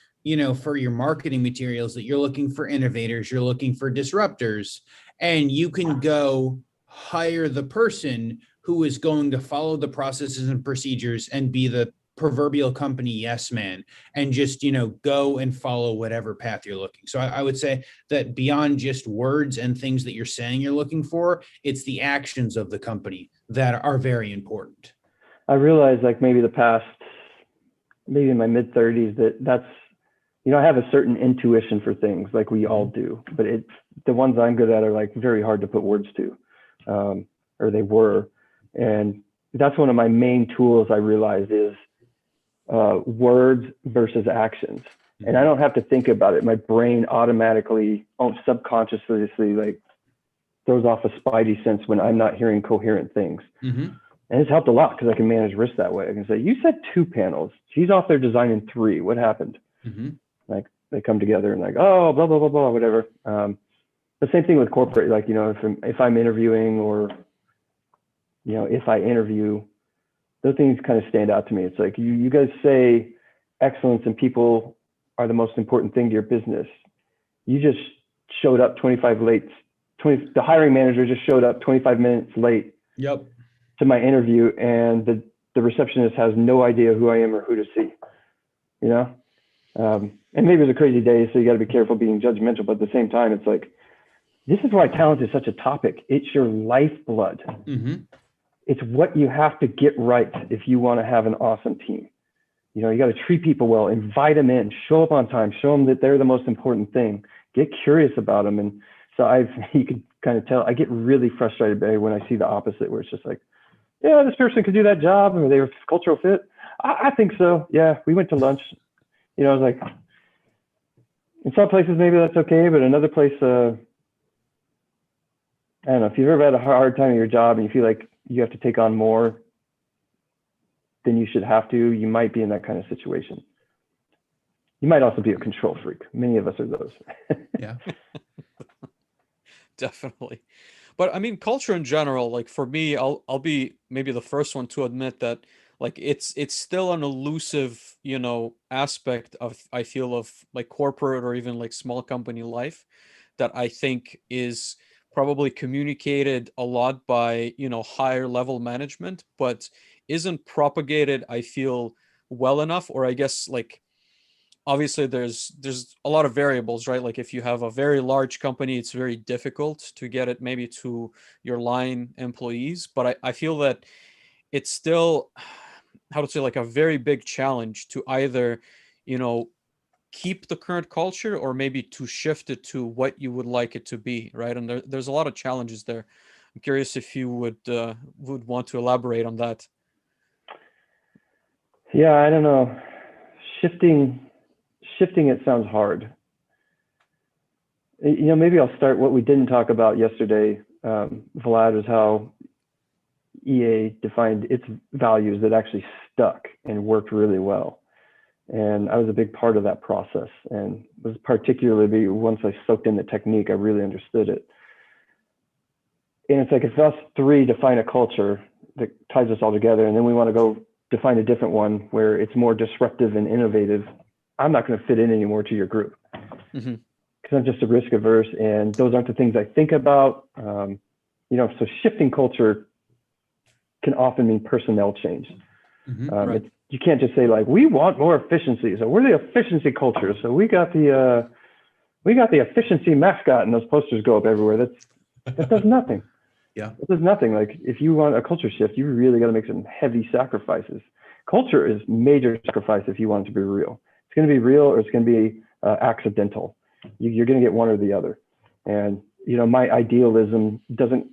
for your marketing materials that you're looking for innovators, you're looking for disruptors, and you can go hire the person who is going to follow the processes and procedures and be the proverbial company yes man, and just go and follow whatever path you're looking. So I would say that beyond just words and things that you're saying you're looking for, it's the actions of the company that are very important. I realized like maybe in my mid 30s that's I have a certain intuition for things, like we all do, but the ones I'm good at are like very hard to put words to, or they were. And that's one of my main tools I realized is words versus actions. And I don't have to think about it. My brain automatically, subconsciously, like throws off a spidey sense when I'm not hearing coherent things. And it's helped a lot because I can manage risk that way. I can say, you said 2 panels. She's off there designing 3. What happened? Like they come together and like, oh, blah, blah, blah, blah, whatever. The same thing with corporate, like, if I'm interviewing or, if I interview, those things kind of stand out to me. It's like, you guys say excellence and people are the most important thing to your business. You just showed up the hiring manager just showed up 25 minutes late to my interview, and the receptionist has no idea who I am or who to see, and maybe it was a crazy day, so you got to be careful being judgmental, but at the same time, it's like, this is why talent is such a topic. It's your lifeblood. It's what you have to get right if you want to have an awesome team. You got to treat people well, invite them in, show up on time, show them that they're the most important thing, get curious about them. And so you could kind of tell, I get really frustrated when I see the opposite, where it's just like, yeah, this person could do that job, or they're cultural fit. I think so. Yeah, we went to lunch. I was like, in some places maybe that's okay, but another place, I don't know, if you've ever had a hard time in your job and you feel like you have to take on more than you should have to, you might be in that kind of situation. You might also be a control freak. Many of us are those. Yeah. Definitely. But I mean, culture in general, like for me, I'll be maybe the first one to admit that like it's still an elusive, aspect of, I feel, of like corporate or even like small company life that I think is probably communicated a lot by, higher level management, but isn't propagated, I feel, well enough. Or I guess like, obviously there's a lot of variables, right? Like if you have a very large company, it's very difficult to get it maybe to your line employees. But I feel that it's still, how to say, like a very big challenge to either, keep the current culture or maybe to shift it to what you would like it to be, right? And there's a lot of challenges there. I'm curious if you would want to elaborate on that. Yeah, I don't know. Shifting shifting it sounds hard. Maybe I'll start what we didn't talk about yesterday, Vlad, is how EA defined its values that actually stuck and worked really well. And I was a big part of that process, and was particularly, once I soaked in the technique, I really understood it. And it's like, if us three define a culture that ties us all together, and then we want to go define a different one where it's more disruptive and innovative, I'm not going to fit in anymore to your group. Mm-hmm. I'm just a risk averse, and those aren't the things I think about. So shifting culture can often mean personnel change. Mm-hmm, right. You can't just say like, we want more efficiency, so we're the efficiency culture. So we got the efficiency mascot, and those posters go up everywhere. That does nothing. Yeah, it does nothing. Like, if you want a culture shift, you really got to make some heavy sacrifices. Culture is major sacrifice if you want it to be real. It's going to be real, or it's going to be accidental. You're going to get one or the other. And, my idealism doesn't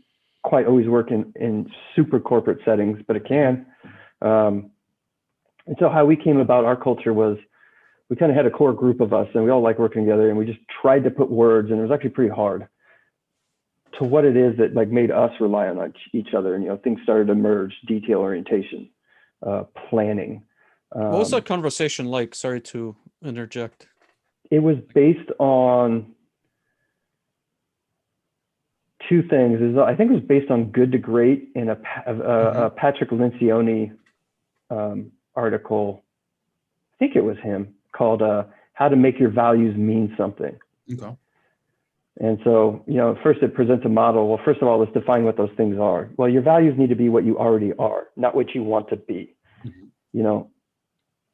quite always work in super corporate settings, but it can. And so how we came about our culture was, we kind of had a core group of us, and we all like working together, and we just tried to put words, and it was actually pretty hard, to what it is that like made us rely on each other. And, things started to merge: detail orientation, planning. What was that conversation like? Sorry to interject. It was based on two things. I think it was based on Good to Great in a Patrick Lencioni article. I think it was him, called How to Make Your Values Mean Something. Okay. And so, first it presents a model. Well, first of all, let's define what those things are. Well, your values need to be what you already are, not what you want to be. Mm-hmm.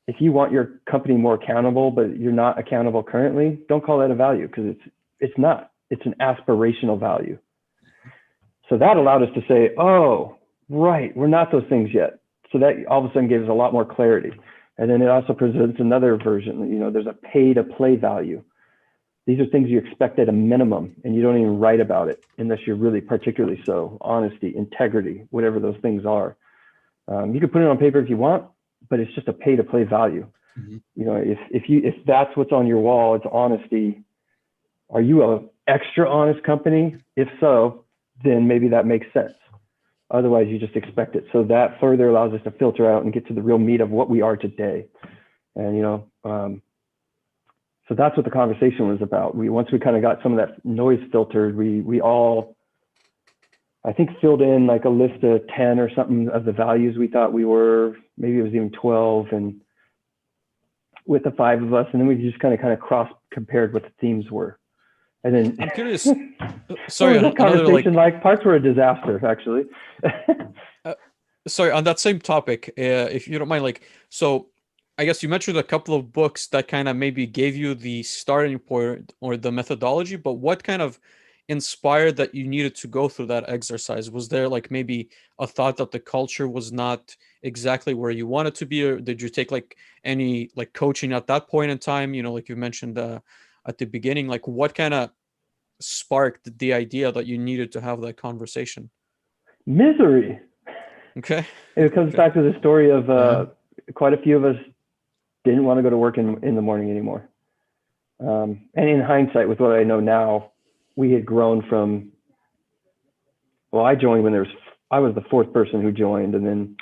If you want your company more accountable, but you're not accountable currently, don't call that a value, because it's not. It's an aspirational value. So that allowed us to say, oh, right, we're not those things yet. So that all of a sudden gave us a lot more clarity. And then it also presents another version. There's a pay to play value. These are things you expect at a minimum, and you don't even write about it unless you're really particularly so. Honesty, integrity, whatever those things are. You can put it on paper if you want, but it's just a pay to play value. Mm-hmm. If that's what's on your wall, it's honesty. Are you a extra honest company? If so, then maybe that makes sense. Otherwise, you just expect it. So that further allows us to filter out and get to the real meat of what we are today. And, so that's what the conversation was about. Once we kind of got some of that noise filtered, we all, I think, filled in like a list of 10 or something of the values we thought we were. Maybe it was even 12, and with the 5 of us, and then we just kind of cross compared what the themes were. And then I'm curious. Sorry, that conversation, like parts were a disaster, actually. Sorry, on that same topic, if you don't mind, so I guess you mentioned a couple of books that kind of maybe gave you the starting point or the methodology, but what kind of inspired that you needed to go through that exercise? Was there like maybe a thought that the culture was not exactly where you wanted to be, or did you take like any like coaching at that point in time? Like you mentioned at the beginning, like what kind of sparked the idea that you needed to have that conversation? Misery. Okay. It comes back to the story of quite a few of us didn't want to go to work in the morning anymore. And in hindsight, with what I know now, we had grown from, well, I joined when I was the 4th person who joined. And then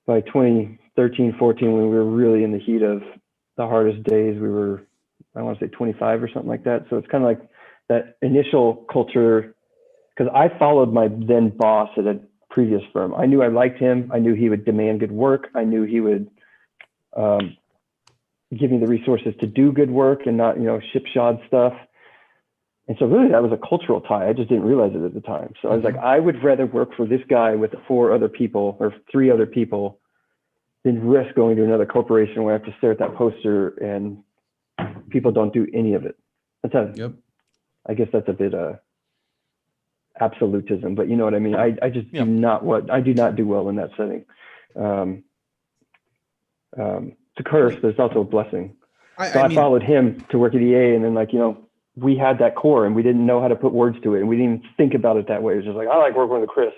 by 2013, 14, when we were really in the heat of the hardest days, we were, I want to say 25 or something like that. So it's kind of like that initial culture, because I followed my then boss at a previous firm. I knew I liked him. I knew he would demand good work. I knew he would give me the resources to do good work and not, shipshod stuff. And so really that was a cultural tie. I just didn't realize it at the time. So I was like, I would rather work for this guy with 4 other people or 3 other people than risk going to another corporation where I have to stare at that poster and people don't do any of it. I guess that's a bit absolutism, but you know what I mean? I just do not do well in that setting. It's a curse, but it's also a blessing. I followed him to work at EA, and then we had that core and we didn't know how to put words to it, and we didn't even think about it that way. It was just like, I like working with Chris.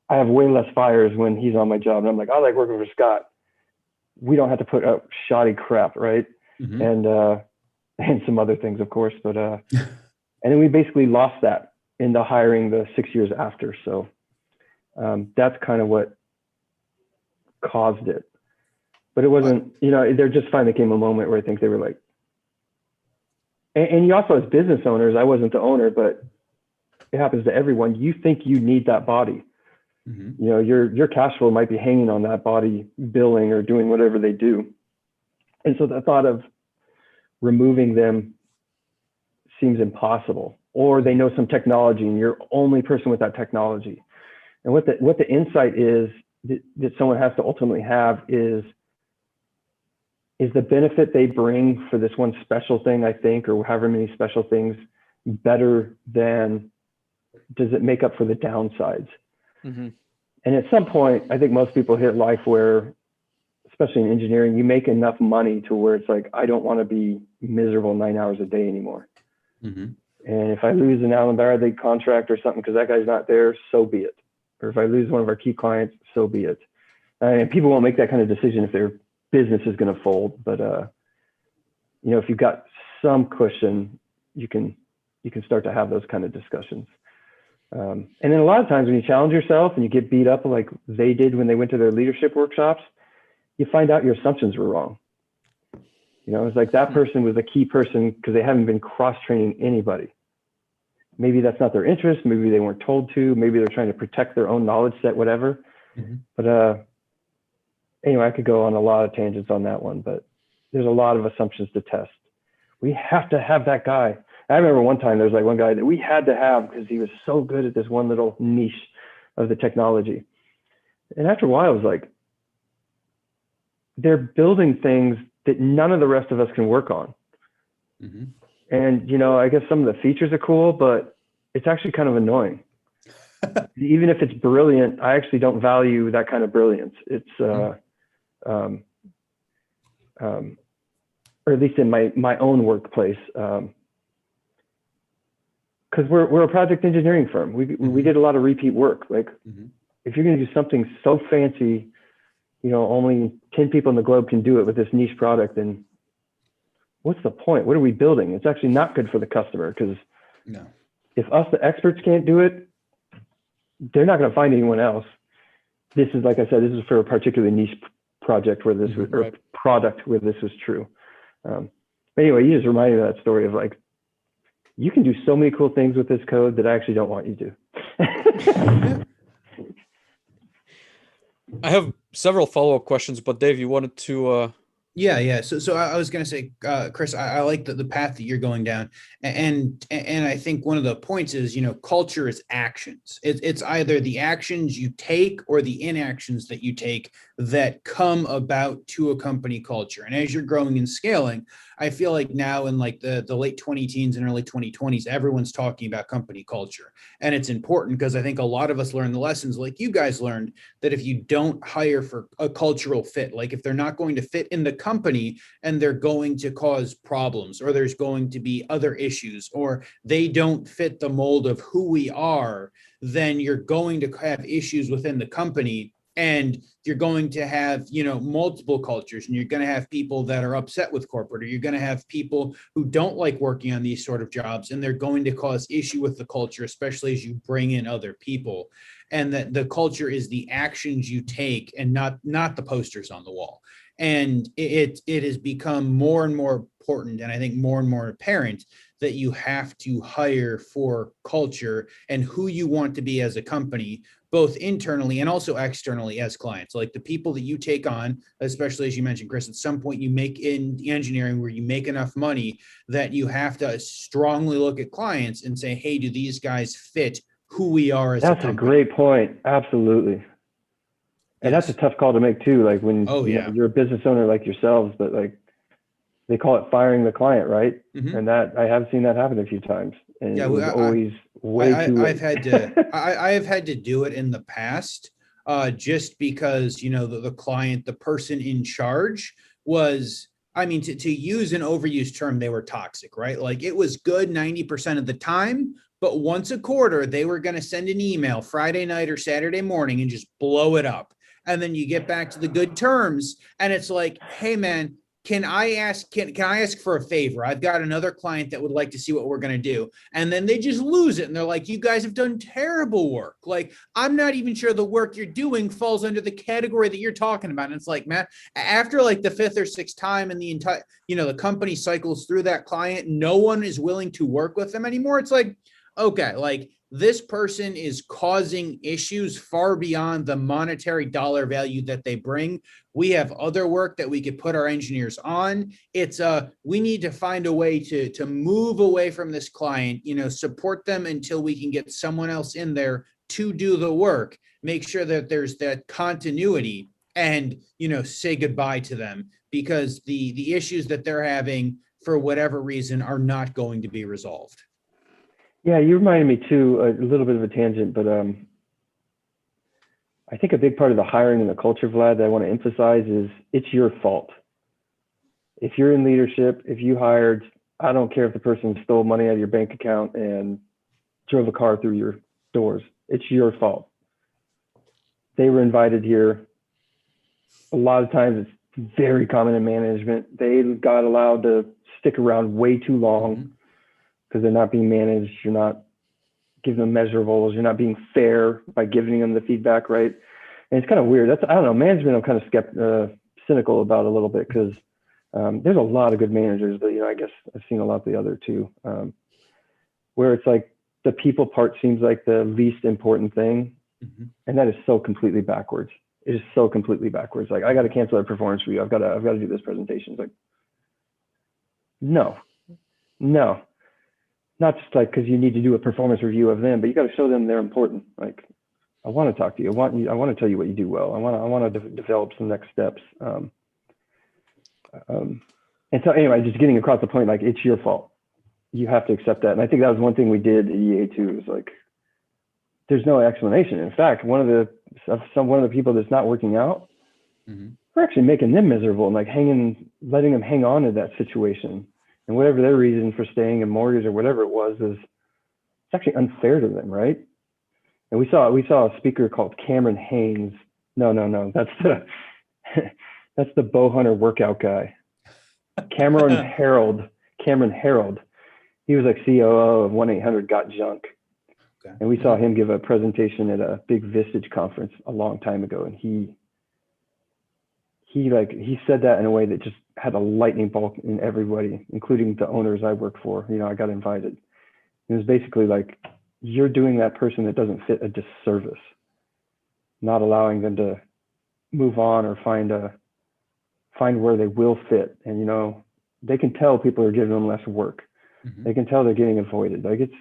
I have way less fires when he's on my job. And I'm like, I like working with Scott. We don't have to put up shoddy crap, right? and some other things, of course. But and then we basically lost that in the hiring the 6 years after. So that's kind of what caused it. But it wasn't, you know, there just finally came a moment where I think they were like, and you also, as business owners, I wasn't the owner, but it happens to everyone. You think you need that body. You know, your cash flow might be hanging on that body billing or doing whatever they do. And so the thought of removing them seems impossible, or they know some technology and you're the only person with that technology. And what the insight is that someone has to ultimately have is the benefit they bring for this one special thing, I think, or however many special things, better than does it make up for the downsides? And at some point, I think most people hit life where, especially in engineering, you make enough money to where it's like, I don't want to be miserable 9 hours a day anymore. And if I lose an Allen Bradley contract or something because that guy's not there, so be it. Or if I lose one of our key clients, so be it. And people won't make that kind of decision if their business is going to fold. But you know, if you've got some cushion, you can start to have those kind of discussions. And then a lot of times when you challenge yourself and you get beat up like they did when they went to their leadership workshops, you find out your assumptions were wrong. You know, it's like that person was a key person because they haven't been cross-training anybody. Maybe that's not their interest. Maybe they weren't told to. Maybe they're trying to protect their own knowledge set, whatever. But anyway, I could go on a lot of tangents on that one, but there's a lot of assumptions to test. We have to have that guy. I remember one time there was like one guy that we had to have because he was so good at this one little niche of the technology. And after a while, I was like, they're building things that none of the rest of us can work on. And, you know, I guess some of the features are cool, but it's actually kind of annoying. Even if it's brilliant, I actually don't value that kind of brilliance. It's, or at least in my own workplace, because we're a project engineering firm. We did a lot of repeat work. Like if you're going to do something so fancy, you know, only 10 people in the globe can do it with this niche product, then what's the point? What are we building? It's actually not good for the customer because if us, the experts, can't do it, they're not going to find anyone else. This is, like I said, this is for a particularly niche project where this was, or product where this was true. But anyway, you just reminded me of that story of like, you can do so many cool things with this code that I actually don't want you to. I have several follow-up questions, but Dave, you wanted to Yeah. So I was going to say, Chris, I like the path that you're going down. And I think one of the points is, you know, culture is actions. It's either the actions you take or the inactions that you take that come about to a company culture. And as you're growing and scaling, I feel like now in like the late 20-teens and early 2020s, everyone's talking about company culture. And it's important because I think a lot of us learn the lessons like you guys learned, that if you don't hire for a cultural fit, like if they're not going to fit in the company and they're going to cause problems, or there's going to be other issues, or they don't fit the mold of who we are, then you're going to have issues within the company. And you're going to have, you know, multiple cultures, and you're going to have people that are upset with corporate, or you're going to have people who don't like working on these sort of jobs, and they're going to cause issue with the culture, especially as you bring in other people. And that the culture is the actions you take and not the posters on the wall. And it has become more and more important, and I think more and more apparent, that you have to hire for culture and who you want to be as a company, both internally and also externally as clients. Like the people that you take on, especially as you mentioned, Chris, at some point you make in engineering where you make enough money that you have to strongly look at clients and say, hey, do these guys fit who we are as a company? That's a great point. Absolutely. And that's a tough call to make too. Like when you know, you're a business owner like yourselves, but like they call it firing the client, right? And that I have seen that happen a few times. And it was always way too late. I have had to do it in the past, just because, you know, the client, the person in charge was, I mean, to use an overused term, they were toxic, right? Like it was good 90% of the time, but once a quarter, they were going to send an email Friday night or Saturday morning and just blow it up. And then you get back to the good terms and it's like, hey man, can I ask for a favor? I've got another client that would like to see what we're going to do. And then they just lose it. And they're like, you guys have done terrible work. Like, I'm not even sure the work you're doing falls under the category that you're talking about. And it's like, man, after like the fifth or sixth time and the entire, the company cycles through that client, no one is willing to work with them anymore. It's like, okay, like this person is causing issues far beyond the monetary dollar value that they bring. We have other work that we could put our engineers on. It's we need to find a way to move away from this client, support them until we can get someone else in there to do the work, make sure that there's that continuity, and, say goodbye to them, because the issues that they're having for whatever reason are not going to be resolved. Yeah, you reminded me too, a little bit of a tangent, but I think a big part of the hiring and the culture, Vlad, that I want to emphasize is it's your fault. If you're in leadership, if you hired, I don't care if the person stole money out of your bank account and drove a car through your doors, it's your fault. They were invited here. A lot of times it's very common in management. They got allowed to stick around way too long because they're not being managed. You're not giving them measurables. You're not being fair by giving them the feedback, right? And it's kind of weird. I don't know, management I'm kind of cynical about a little bit, because there's a lot of good managers, but I guess I've seen a lot of the other too, where it's like the people part seems like the least important thing. And that is so completely backwards. It is so completely backwards. Like, I got to cancel that performance review. I've got to do this presentation. It's like, no, not just like because you need to do a performance review of them, but you got to show them they're important. Like, I want to talk to you. I want to tell you what you do well. I want to develop some next steps. And so anyway, just getting across the point, like, it's your fault. You have to accept that. And I think that was one thing we did at EA too, is like, there's no explanation. In fact, one of the people that's not working out, we're actually making them miserable and like letting them hang on to that situation. And whatever their reason for staying in mortgage or whatever it was, it's actually unfair to them, right? And we saw a speaker called Cameron Haynes. No, that's the bow hunter workout guy. Cameron Harold. He was like COO of 1-800-GOT-JUNK. Okay. And we saw him give a presentation at a big Vistage conference a long time ago. And he said that in a way that just had a lightning bolt in everybody, including the owners I work for. I got invited. It was basically like, you're doing that person that doesn't fit a disservice, not allowing them to move on or find where they will fit. And, they can tell people are giving them less work. They can tell they're getting avoided. Like, it's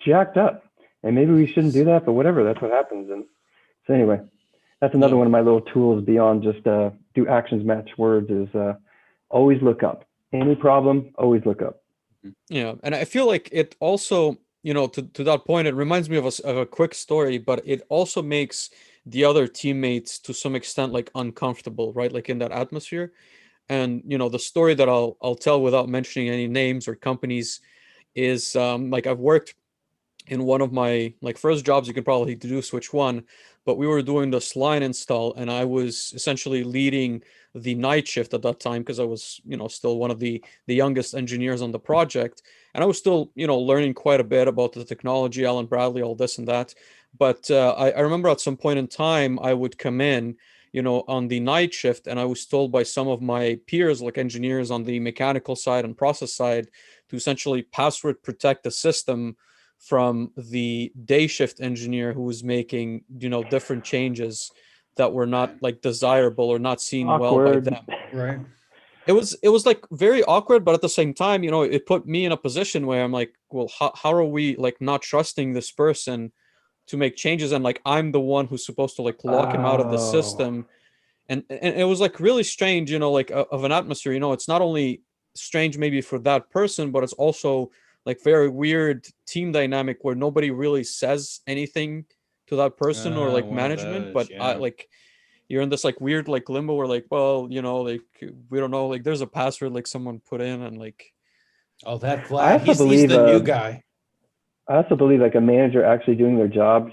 jacked up. And maybe we shouldn't do that, but whatever, that's what happens. And so anyway, that's another one of my little tools beyond just do actions match words, is always look up. Any problem, always look up. Yeah. And I feel like it also, to that point, it reminds me of a quick story, but it also makes the other teammates to some extent like uncomfortable, right? Like in that atmosphere. And, the story that I'll tell without mentioning any names or companies is like, I've worked in one of my like first jobs, you can probably deduce which one, but we were doing this line install and I was essentially leading the night shift at that time because I was, still one of the youngest engineers on the project. And I was still, learning quite a bit about the technology, Alan Bradley, all this and that. But I remember at some point in time, I would come in, on the night shift, and I was told by some of my peers, like engineers on the mechanical side and process side, to essentially password protect the system from the day shift engineer who was making, different changes that were not like desirable or not seen well by them. Right. It was like very awkward, but at the same time, it put me in a position where I'm like, well, how are we like not trusting this person to make changes? And like, I'm the one who's supposed to like lock him out of the system. And it was like really strange, like of an atmosphere, it's not only strange maybe for that person, but it's also like very weird team dynamic where nobody really says anything to that person or like management, but like you're in this like weird like limbo where like, well, like we don't know, like there's a password like someone put in and like, oh, that Vlad, he's the new guy. I also believe like a manager actually doing their job,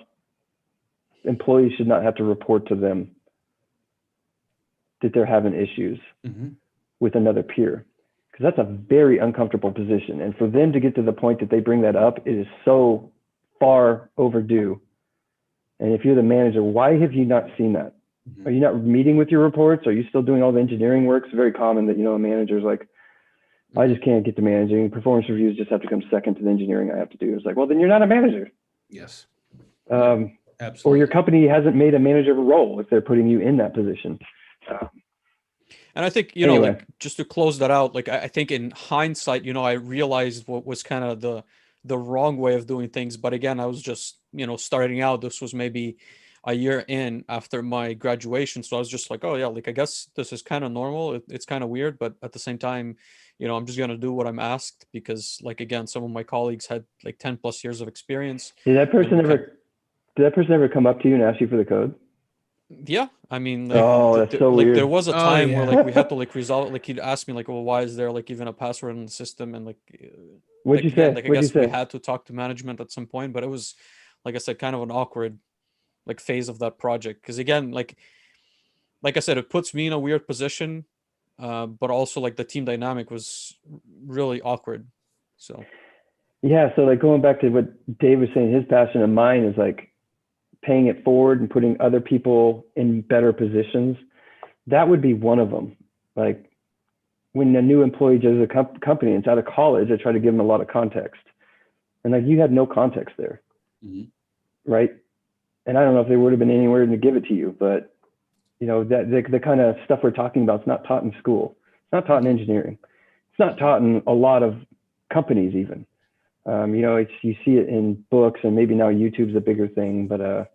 employees should not have to report to them that they're having issues. with another peer, because that's a very uncomfortable position. And for them to get to the point that they bring that up, it is so far overdue. And if you're the manager, why have you not seen that? Are you not meeting with your reports? Are you still doing all the engineering work? It's very common that, a manager's like, I just can't get to managing. Performance reviews just have to come second to the engineering I have to do. It's like, well, then you're not a manager. Yes. Absolutely. Or your company hasn't made a manager role if they're putting you in that position. And I think, Anyway. like, just to close that out, like, I think in hindsight, I realized what was kind of the wrong way of doing things. But again, I was just, starting out. This was maybe a year in after my graduation. So I was just like, oh yeah, like, I guess this is kind of normal. It's kind of weird, but at the same time, I'm just going to do what I'm asked because, like, again, some of my colleagues had like 10 plus years of experience. Did that person ever come up to you and ask you for the code? Yeah, I mean, like, oh, that's so like weird. there was a Oh, time yeah. where like we had to like resolve it. Like he'd ask me like, well, why is there like even a password in the system? And like, What'd you say? Like, I What'd you guess we say? had to talk to management at some point, but it was, like I said, kind of an awkward like phase of that project. Because again, like I said, it puts me in a weird position, but also like the team dynamic was really awkward. So Yeah, so like going back to what Dave was saying, his passion and mine is like paying it forward and putting other people in better positions. That would be one of them. Like when a new employee joins a company and it's out of college, I try to give them a lot of context. And like you had no context there, right? And I don't know if they would have been anywhere to give it to you, but that the kind of stuff we're talking about is not taught in school. It's not taught in engineering. It's not taught in a lot of companies even. You see it in books, and maybe now YouTube's a bigger thing, but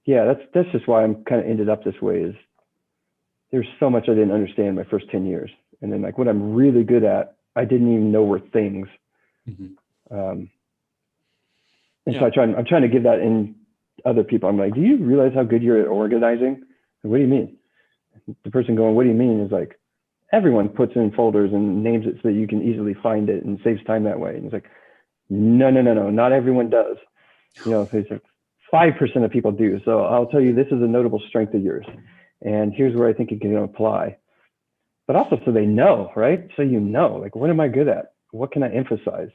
yeah, that's just why I'm kind of ended up this way. Is there's so much I didn't understand my first 10 years, and then like what I'm really good at, I didn't even know were things. And so I'm trying to give that in other people. I'm like, do you realize how good you're at organizing? Like, what do you mean? The person going, what do you mean? Is like, everyone puts in folders and names it so that you can easily find it and saves time that way. And it's like, no, not everyone does. So it's like 5% of people do. So I'll tell you, this is a notable strength of yours. And here's where I think it can apply. But also so they know, right? So like, what am I good at? What can I emphasize?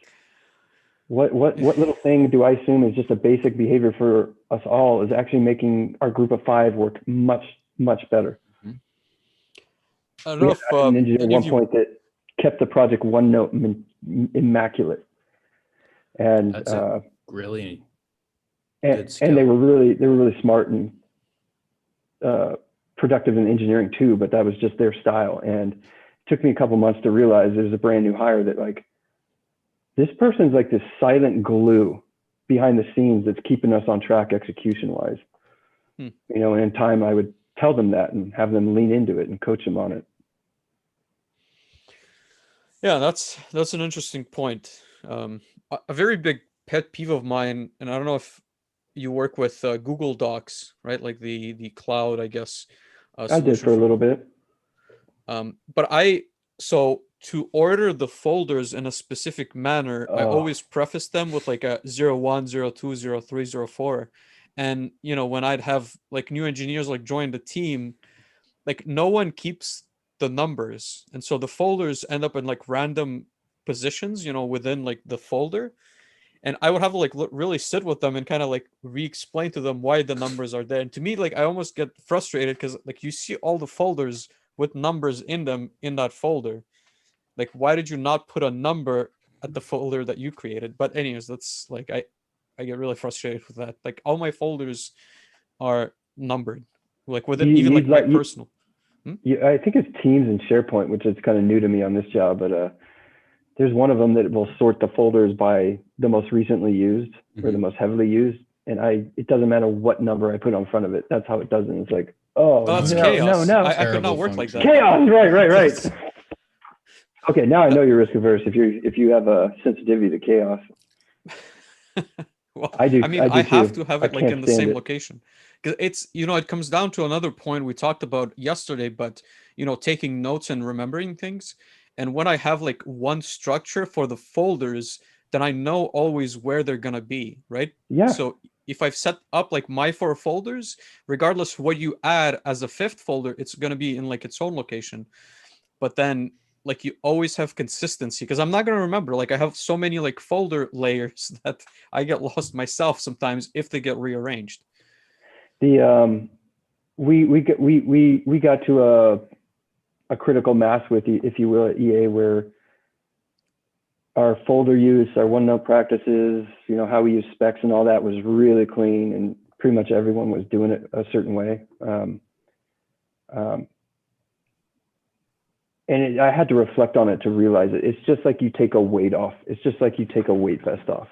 What little thing do I assume is just a basic behavior for us all is actually making our group of 5 work much, much better. I don't know if an engineer at one point that kept the project one note immaculate, and That's really and they were really smart and productive in engineering too. But that was just their style, and it took me a couple months to realize there's a brand new hire that like this person's like this silent glue behind the scenes that's keeping us on track execution wise. And in time I would tell them that and have them lean into it and coach them on it. Yeah, that's an interesting point. A very big pet peeve of mine, and I don't know if you work with Google Docs, right? Like the cloud, I guess. I did for a little bit. But so to order the folders in a specific manner, I always preface them with like a 01, 02, 03, 04. And when I'd have like new engineers like join the team, like no one keeps the numbers, and so the folders end up in like random positions within like the folder, and I would have to like really sit with them and kind of like re-explain to them why the numbers are there. And to me, like I almost get frustrated because like you see all the folders with numbers in them in that folder, like why did you not put a number at the folder that you created? But anyways, that's like I get really frustrated with that. Like all my folders are numbered, like within even like my personal. I think it's Teams and SharePoint, which is kind of new to me on this job, but there's one of them that will sort the folders by the most recently used or the most heavily used, and it doesn't matter what number I put on front of it. That's how it does it. It's like, that's chaos. No. I could not work like that. Chaos, right. Okay, now I know you're risk averse if you have a sensitivity to chaos. Well, I do. I mean, I have to have it like in the same it. location. Because it's, it comes down to another point we talked about yesterday, but, taking notes and remembering things. And when I have like one structure for the folders, then I know always where they're going to be, right? Yeah. So if I've set up like my 4 folders, regardless of what you add as a 5th folder, it's going to be in like its own location. but then like you always have consistency, because I'm not going to remember. Like I have so many like folder layers that I get lost myself sometimes if they get rearranged. The we got to a critical mass with, if you will, at EA, where our folder use, our OneNote practices, you know, how we use specs and all that was really clean, and pretty much everyone was doing it a certain way. And I had to reflect on it to realize it. It's just like you take a weight off. It's just like you take a weight vest off.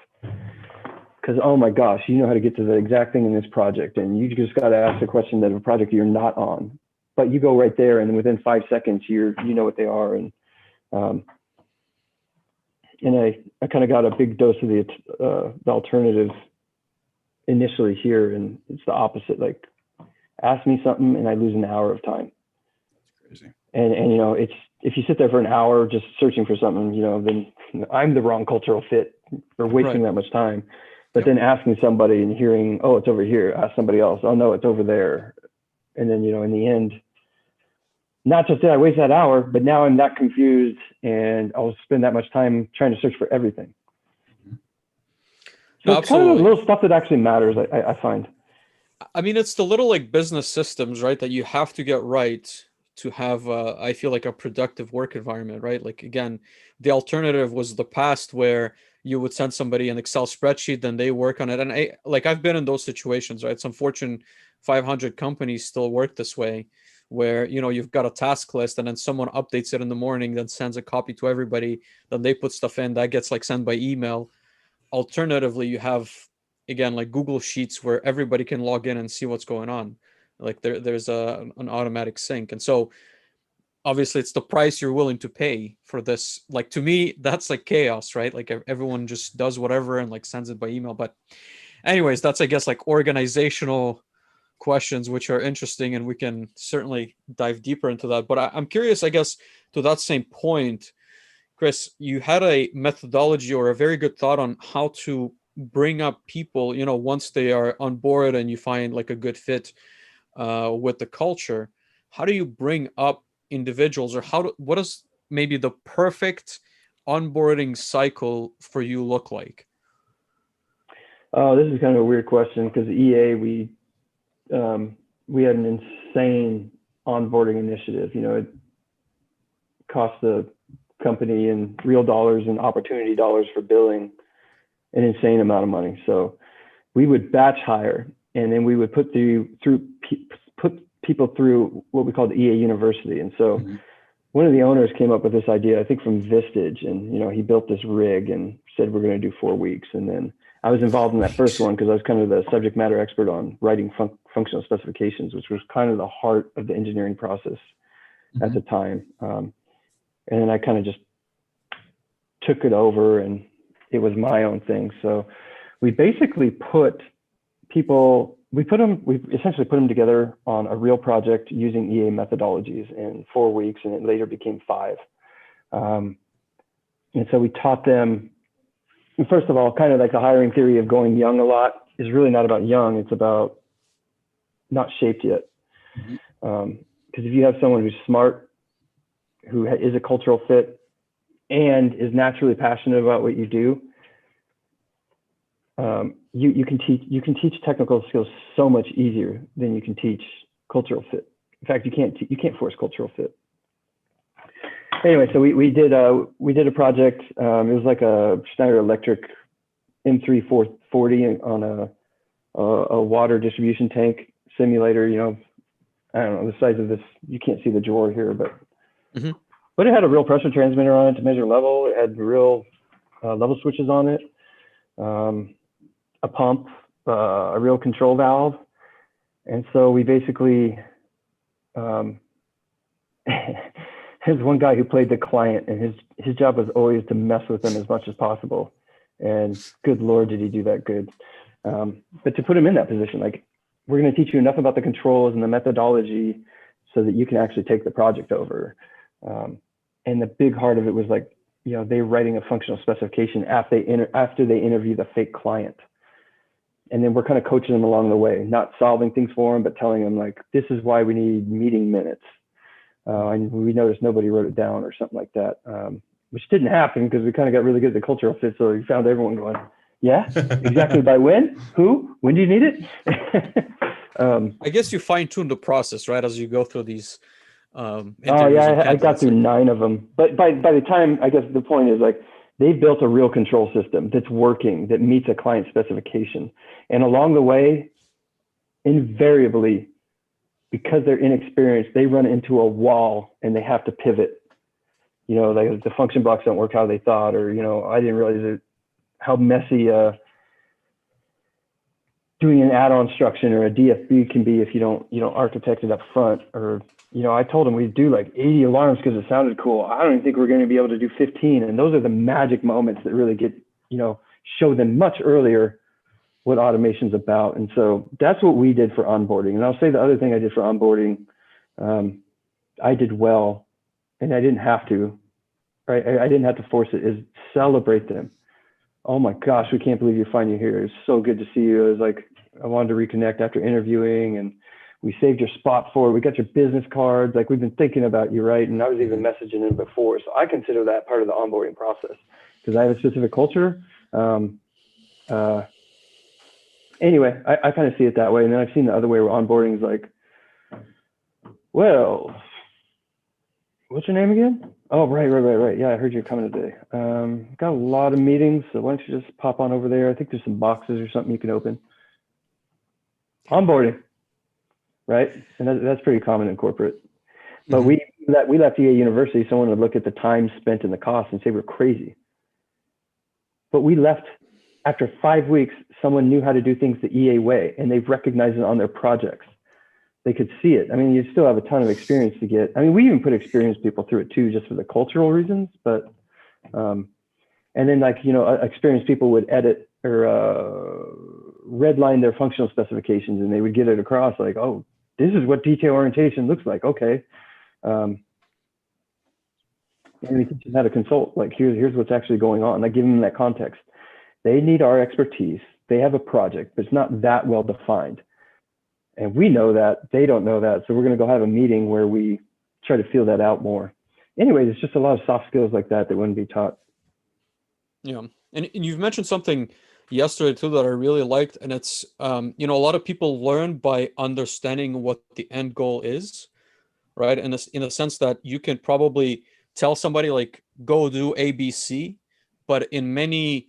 Because, oh my gosh, you know how to get to the exact thing in this project, and you just got to ask the question that of a project you're not on. But you go right there, and within 5 seconds, you know what they are. And I kind of got a big dose of the alternative initially here, and it's the opposite. Like, ask me something, and I lose an hour of time. That's crazy. And you know, it's, if you sit there for an hour just searching for something, you know, then I'm the wrong cultural fit for wasting that much time. But then asking somebody and hearing, oh, it's over here, ask somebody else, oh no, it's over there. And then, you know, in the end, not just did I waste that hour, but now I'm that confused, and I'll spend that much time trying to search for everything. So it's kind of the little stuff that actually matters, I find. I mean, it's the little like business systems, right, that you have to get right to have, I feel like, a productive work environment, right? Like, again, the alternative was the past where you would send somebody an Excel spreadsheet, then they work on it. And I've been in those situations, right? Some Fortune 500 companies still work this way, where, you know, you've got a task list and then someone updates it in the morning, then sends a copy to everybody, then they put stuff in that gets like sent by email. Alternatively, you have, again, like Google Sheets where everybody can log in and see what's going on. Like there's an automatic sync. And so obviously it's the price you're willing to pay for this. Like, to me, that's like chaos, right? Like everyone just does whatever and like sends it by email. But anyways, that's, I guess, like organizational questions, which are interesting, and we can certainly dive deeper into that. But I'm curious, I guess, to that same point, Chris, you had a methodology or a very good thought on how to bring up people, you know, once they are on board and you find like a good fit with the culture. How do you bring up individuals, or what does maybe the perfect onboarding cycle for you look like? Oh, this is kind of a weird question, because EA, we had an insane onboarding initiative. You know, it cost the company in real dollars and opportunity dollars for billing an insane amount of money. So we would batch hire, and then we would put people through what we called EA University. And so one of the owners came up with this idea, I think from Vistage, and, you know, he built this rig and said, we're going to do 4 weeks. And then I was involved in that first one because I was kind of the subject matter expert on writing functional specifications, which was kind of the heart of the engineering process at the time. And then I kind of just took it over, and it was my own thing. So we basically we essentially put them together on a real project using EA methodologies in 4 weeks, and it later became 5. And so we taught them, first of all, kind of like the hiring theory of going young a lot is really not about young, it's about not shaped yet. Because if you have someone who's smart, who is a cultural fit, and is naturally passionate about what you do, you can teach technical skills so much easier than you can teach cultural fit. In fact, you can't force cultural fit. Anyway, so we did a project. It was like a Schneider Electric M340 on a water distribution tank simulator. You know, I don't know the size of this. You can't see the drawer here, but but it had a real pressure transmitter on it to measure level. It had real level switches on it. A pump, a real control valve. And so we basically, there's one guy who played the client, and his job was always to mess with them as much as possible. And good Lord, did he do that good. But to put him in that position, like, we're going to teach you enough about the controls and the methodology so that you can actually take the project over. And the big heart of it was like, you know, they're writing a functional specification after they interview the fake client. And then we're kind of coaching them along the way, not solving things for them, but telling them, like, this is why we need meeting minutes. And we noticed nobody wrote it down or something like that, which didn't happen because we kind of got really good at the cultural fit. So we found everyone going, yeah, exactly. By when? Who? When do you need it? I guess you fine tune the process, right, as you go through these Oh interviews yeah, and I got candidates. through 9 of them. But by the time, I guess the point is like they've built a real control system that's working, that meets a client specification. And along the way, invariably, because they're inexperienced, they run into a wall and they have to pivot. You know, like the function blocks don't work how they thought, or, you know, I didn't realize how messy doing an add-on instruction or a DFB can be if you don't architect it up front. Or, you know, I told them we'd do like 80 alarms because it sounded cool. I don't even think we're going to be able to do 15. And those are the magic moments that really get, you know, show them much earlier what automation's about. And so that's what we did for onboarding. And I'll say the other thing I did for onboarding, I did well, and I didn't have to, right? I didn't have to force it, is celebrate them. Oh my gosh, we can't believe you find you here. It's so good to see you. It was like, I wanted to reconnect after interviewing, and we saved your spot for it. We got your business cards. Like, we've been thinking about you, right? And I was even messaging him before. So I consider that part of the onboarding process because I have a specific culture. Anyway, I kind of see it that way. And then I've seen the other way where onboarding is like, well, what's your name again? Oh, right. Yeah, I heard you're coming today. Got a lot of meetings, so why don't you just pop on over there? I think there's some boxes or something you can open. Onboarding, right? And that's pretty common in corporate. But we left EA University, someone would look at the time spent and the cost and say we're crazy. But we left after 5 weeks, someone knew how to do things the EA way, and they've recognized it on their projects. They could see it. I mean, you still have a ton of experience to get. I mean, we even put experienced people through it too, just for the cultural reasons. But, and then, like, you know, experienced people would edit or redline their functional specifications, and they would get it across like, oh, this is what detail orientation looks like. Okay. And we teach them how to consult. Like, here's what's actually going on. Like, give them that context. They need our expertise. They have a project, but it's not that well defined. And we know that, they don't know that. So we're going to go have a meeting where we try to feel that out more. Anyway, there's just a lot of soft skills like that wouldn't be taught. Yeah. And you've mentioned something yesterday too that I really liked. And it's, you know, a lot of people learn by understanding what the end goal is, right? And in a sense that you can probably tell somebody like, go do ABC, but in many,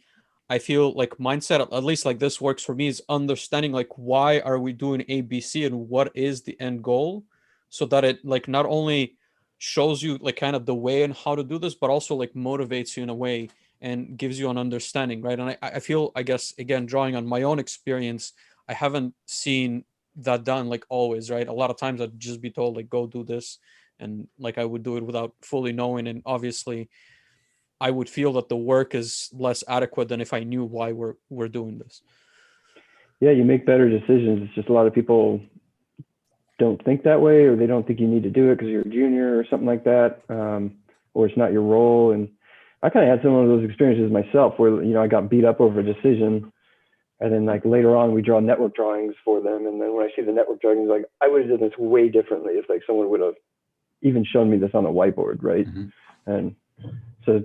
I feel like mindset, at least like this works for me, is understanding like, why are we doing ABC and what is the end goal, so that it like not only shows you like kind of the way and how to do this, but also like motivates you in a way and gives you an understanding, right? And I feel, I guess, again, drawing on my own experience, I haven't seen that done like always, right? A lot of times I'd just be told like, go do this, and like I would do it without fully knowing, and obviously I would feel that the work is less adequate than if I knew why we're doing this. Yeah, you make better decisions. It's just a lot of people don't think that way, or they don't think you need to do it because you're a junior or something like that, or it's not your role. And I kind of had some of those experiences myself where, you know, I got beat up over a decision, and then like later on we draw network drawings for them. And then when I see the network drawings, like, I would have done this way differently if like someone would have even shown me this on a whiteboard, right? And so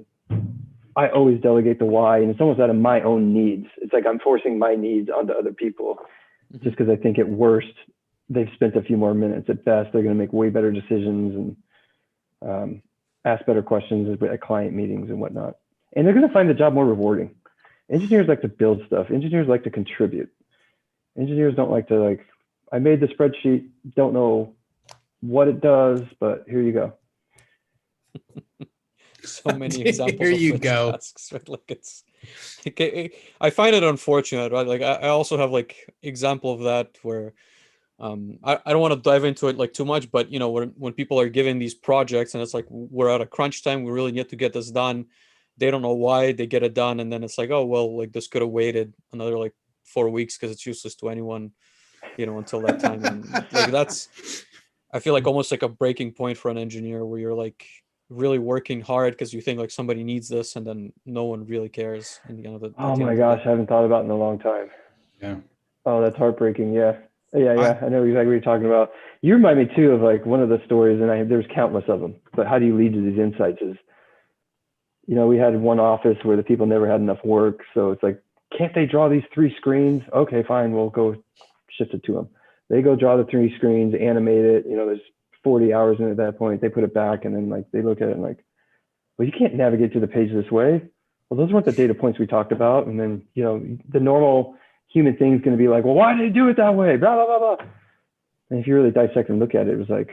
I always delegate the why, and it's almost out of my own needs. It's like I'm forcing my needs onto other people just because I think at worst, they've spent a few more minutes. At best, they're going to make way better decisions and ask better questions at client meetings and whatnot. And they're going to find the job more rewarding. Engineers like to build stuff. Engineers like to contribute. Engineers don't like to like, I made the spreadsheet, don't know what it does, but here you go. So many examples Here of you such go. tasks, right? Like it's, I find it unfortunate, right? Like I also have like example of that where, I don't want to dive into it like too much, but you know, when people are given these projects and it's like, we're at a crunch time, we really need to get this done. They don't know why they get it done. And then it's like, oh, well, like this could have waited another like 4 weeks because it's useless to anyone, you know, until that time. And like, that's, I feel like almost like a breaking point for an engineer where you're like really working hard because you think like somebody needs this, and then no one really cares in the end of the Oh my gosh, I haven't thought about it in a long time. Yeah. Oh, that's heartbreaking. Yeah. Yeah. I know exactly what you're talking about. You remind me too of like one of the stories, and there's countless of them. But how do you lead to these insights? Is, we had one office where the people never had enough work, so it's like, can't they draw these 3 screens? Okay, fine, we'll go shift it to them. They go draw the 3 screens, animate it. There's 40 hours in it at that point. They put it back, and then like they look at it and like, well, you can't navigate to the page this way. Well, those weren't the data points we talked about. And then, the normal human thing is going to be like, well, why did they do it that way? Blah, blah, blah, blah. And if you really dissect and look at it, it was like,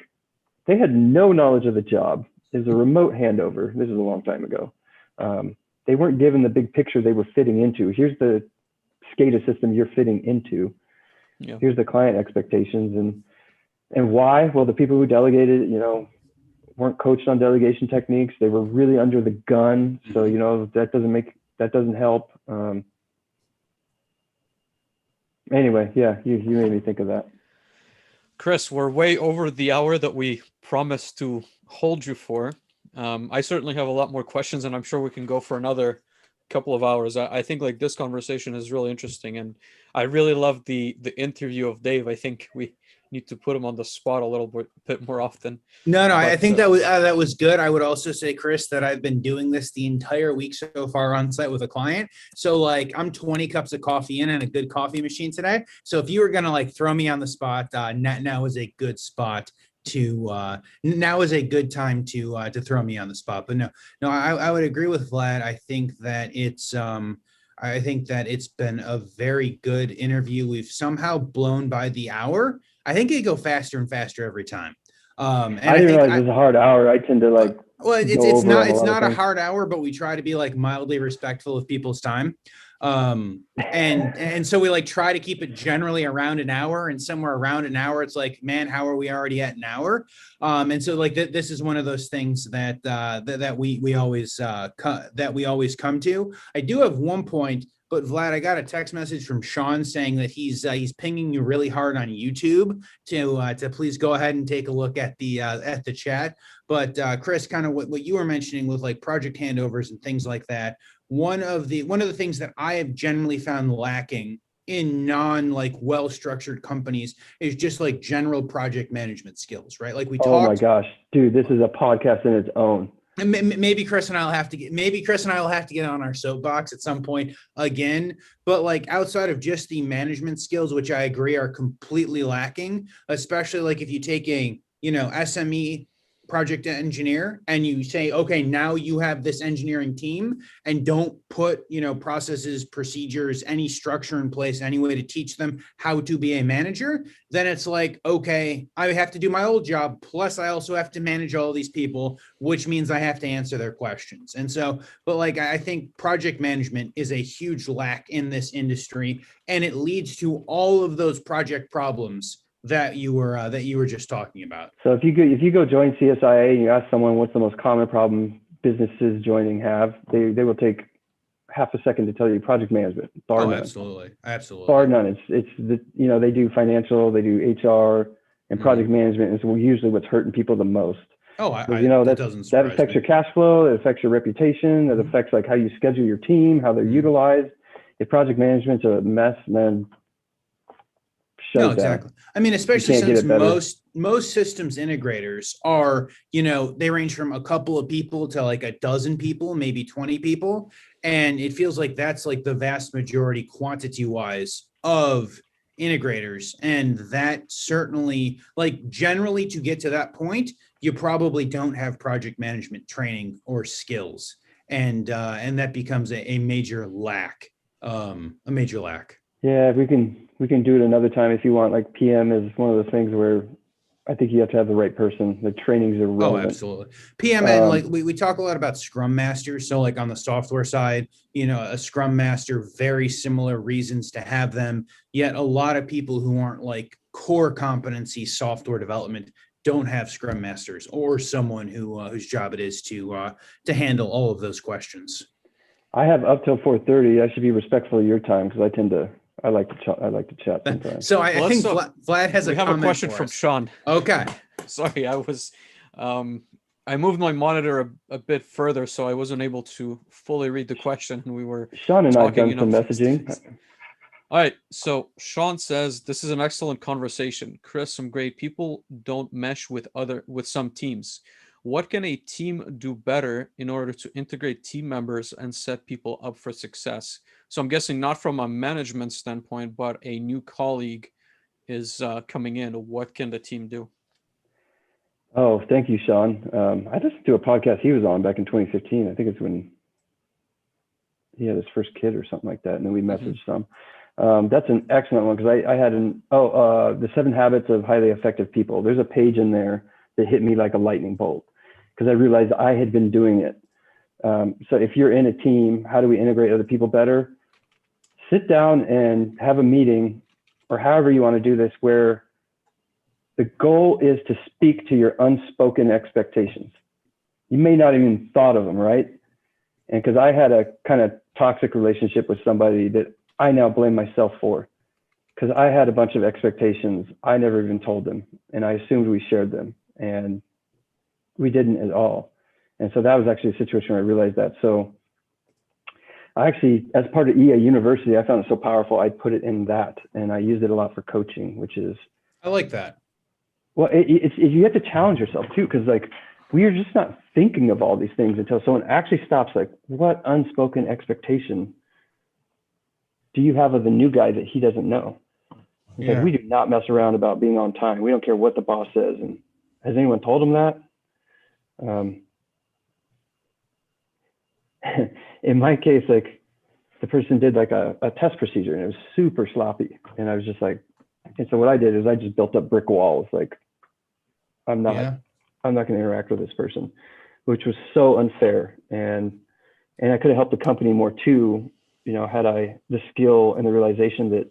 they had no knowledge of the job. It was a remote handover. This is a long time ago. They weren't given the big picture they were fitting into. Here's the SCADA system you're fitting into. Yeah. Here's the client expectations. And why? Well, the people who delegated, weren't coached on delegation techniques. They were really under the gun. So, that doesn't help. Anyway, yeah, you made me think of that. Chris, we're way over the hour that we promised to hold you for. I certainly have a lot more questions, and I'm sure we can go for another couple of hours. I think like this conversation is really interesting, and I really love the interview of Dave. I think we need to put him on the spot a little bit more often. No, I think that was good. I would also say, Chris, that I've been doing this the entire week so far on site with a client. So like I'm 20 cups of coffee in and a good coffee machine today. So if you were going to like throw me on the spot, now is a good spot now is a good time to throw me on the spot. But no, I would agree with Vlad. I think that it's been a very good interview. We've somehow blown by the hour. I think it go faster and faster every time. And I didn't realize it was a hard hour. I tend to like. Well, it's not a hard hour, but we try to be like mildly respectful of people's time. And so we like try to keep it generally around an hour, and somewhere around an hour, it's like, man, how are we already at an hour? And so like this is one of those things that we always come to. I do have one point. But Vlad, I got a text message from Sean saying that he's pinging you really hard on YouTube to please go ahead and take a look at the chat. But Chris, kind of what you were mentioning with like project handovers and things like that. One of the things that I have generally found lacking in well-structured companies is just like general project management skills, right? Like we talked. Oh my gosh, dude, this is a podcast in its own. And maybe Chris and I will have to get on our soapbox at some point again. But like outside of just the management skills, which I agree are completely lacking, especially like if you take a SME project engineer and you say, okay, now you have this engineering team, and don't put processes, procedures, any structure in place, any way to teach them how to be a manager, then it's like, okay, I have to do my old job, plus I also have to manage all these people, which means I have to answer their questions. And so, but like I think project management is a huge lack in this industry, and it leads to all of those project problems that you were just talking about. So if you go join CSIA and you ask someone what's the most common problem businesses joining have, they will take half a second to tell you project management. Bar none. Absolutely. Bar none. It's they do financial, they do HR, and project management is usually what's hurting people the most. That affects your cash flow, it affects your reputation, it affects like how you schedule your team, how they're utilized. If project management's a mess, then no, exactly. Down. I mean, especially since most systems integrators are, they range from a couple of people to like a dozen people, maybe 20 people. And it feels like that's like the vast majority quantity wise of integrators. And that certainly, like generally to get to that point, you probably don't have project management training or skills. And that becomes a major lack, Yeah, we can do it another time if you want. Like PM is one of those things where I think you have to have the right person. The trainings are relevant. Oh, absolutely. PM and like we talk a lot about Scrum Masters. So like on the software side, a Scrum Master, very similar reasons to have them. Yet a lot of people who aren't like core competency software development don't have Scrum Masters or someone whose job it is to handle all of those questions. I have up till 4:30. I should be respectful of your time because I like to chat sometimes. So I think Vlad has a comment. We have a question from Sean. Okay. Sorry, I moved my monitor a bit further, so I wasn't able to fully read the question. We were Sean and I have done some messaging. All right. So Sean says this is an excellent conversation. Chris, some great people don't mesh with some teams. What can a team do better in order to integrate team members and set people up for success? So I'm guessing not from a management standpoint, but a new colleague is coming in. What can the team do? Oh, thank you, Sean. I listened to a podcast he was on back in 2015. I think it's when he had his first kid or something like that, and then we messaged some. That's an excellent one because I had the 7 Habits of Highly Effective People. There's a page in there that hit me like a lightning bolt because I realized I had been doing it. So if you're in a team, how do we integrate other people better? Sit down and have a meeting, or however you want to do this, where the goal is to speak to your unspoken expectations. You may not even thought of them, right? And because I had a kind of toxic relationship with somebody that I now blame myself for, because I had a bunch of expectations. I never even told them, and I assumed we shared them, and we didn't at all. And so that was actually a situation where I realized that. So I actually, as part of EA University, I found it so powerful, I put it in that, and I used it a lot for coaching, which is, I like that. well, you have to challenge yourself too, because like we are just not thinking of all these things until someone actually stops. Like, what unspoken expectation do you have of the new guy that he doesn't know? It's like, we do not mess around about being on time. We don't care what the boss says. And has anyone told him that? In my case, like the person did like a test procedure and it was super sloppy. And I was just like, and so what I did is I just built up brick walls. Like, I'm not going to interact with this person, which was so unfair. And I could have helped the company more too, you know, had I the skill and the realization that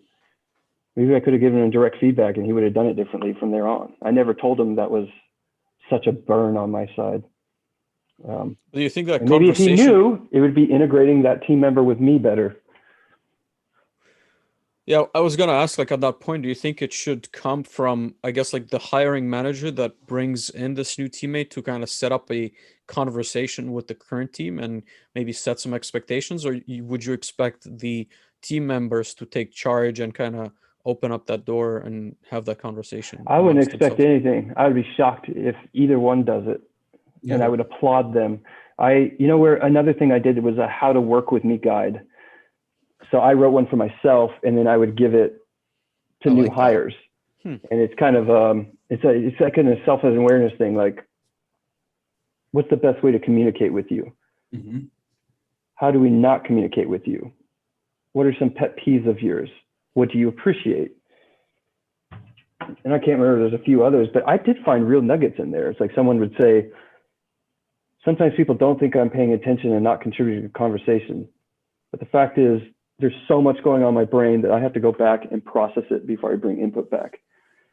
maybe I could have given him direct feedback and he would have done it differently from there on. I never told him that was such a burn on my side. Do you think that maybe if he conversation? knew, it would be integrating that team member with me better. Yeah, I was gonna ask, like, at that point, do you think it should come from, I guess, like the hiring manager that brings in this new teammate to kind of set up a conversation with the current team and maybe set some expectations, or would you expect the team members to take charge and kind of open up that door and have that conversation I wouldn't amongst expect themselves? anything. I would be shocked if either one does it. Yeah. And I would applaud them. Where another thing I did was a how to work with me guide. So I wrote one for myself and then I would give it to new hires. And it's kind of, it's like a self-awareness thing. Like, what's the best way to communicate with you? Mm-hmm. How do we not communicate with you? What are some pet peeves of yours? What do you appreciate? And I can't remember, there's a few others, but I did find real nuggets in there. It's like someone would say, sometimes people don't think I'm paying attention and not contributing to the conversation. But the fact is, there's so much going on in my brain that I have to go back and process it before I bring input back.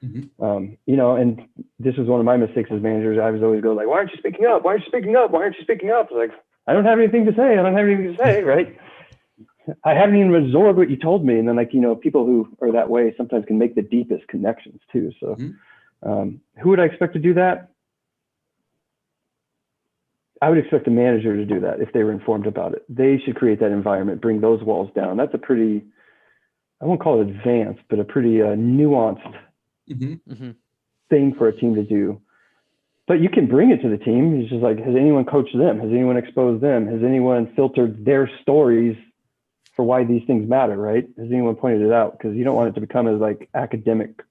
Mm-hmm. And this was one of my mistakes as managers. I was always go like, why aren't you speaking up? Why aren't you speaking up? Why aren't you speaking up? Like, I don't have anything to say. I don't have anything to say, right? I haven't even absorbed what you told me. And then people who are that way sometimes can make the deepest connections too. So who would I expect to do that? I would expect a manager to do that if they were informed about it. They should create that environment, bring those walls down. That's a pretty, I won't call it advanced, but a pretty nuanced thing for a team to do. But you can bring it to the team. It's just like, has anyone coached them? Has anyone exposed them? Has anyone filtered their stories for why these things matter, right? Has anyone pointed it out? Because you don't want it to become as like academic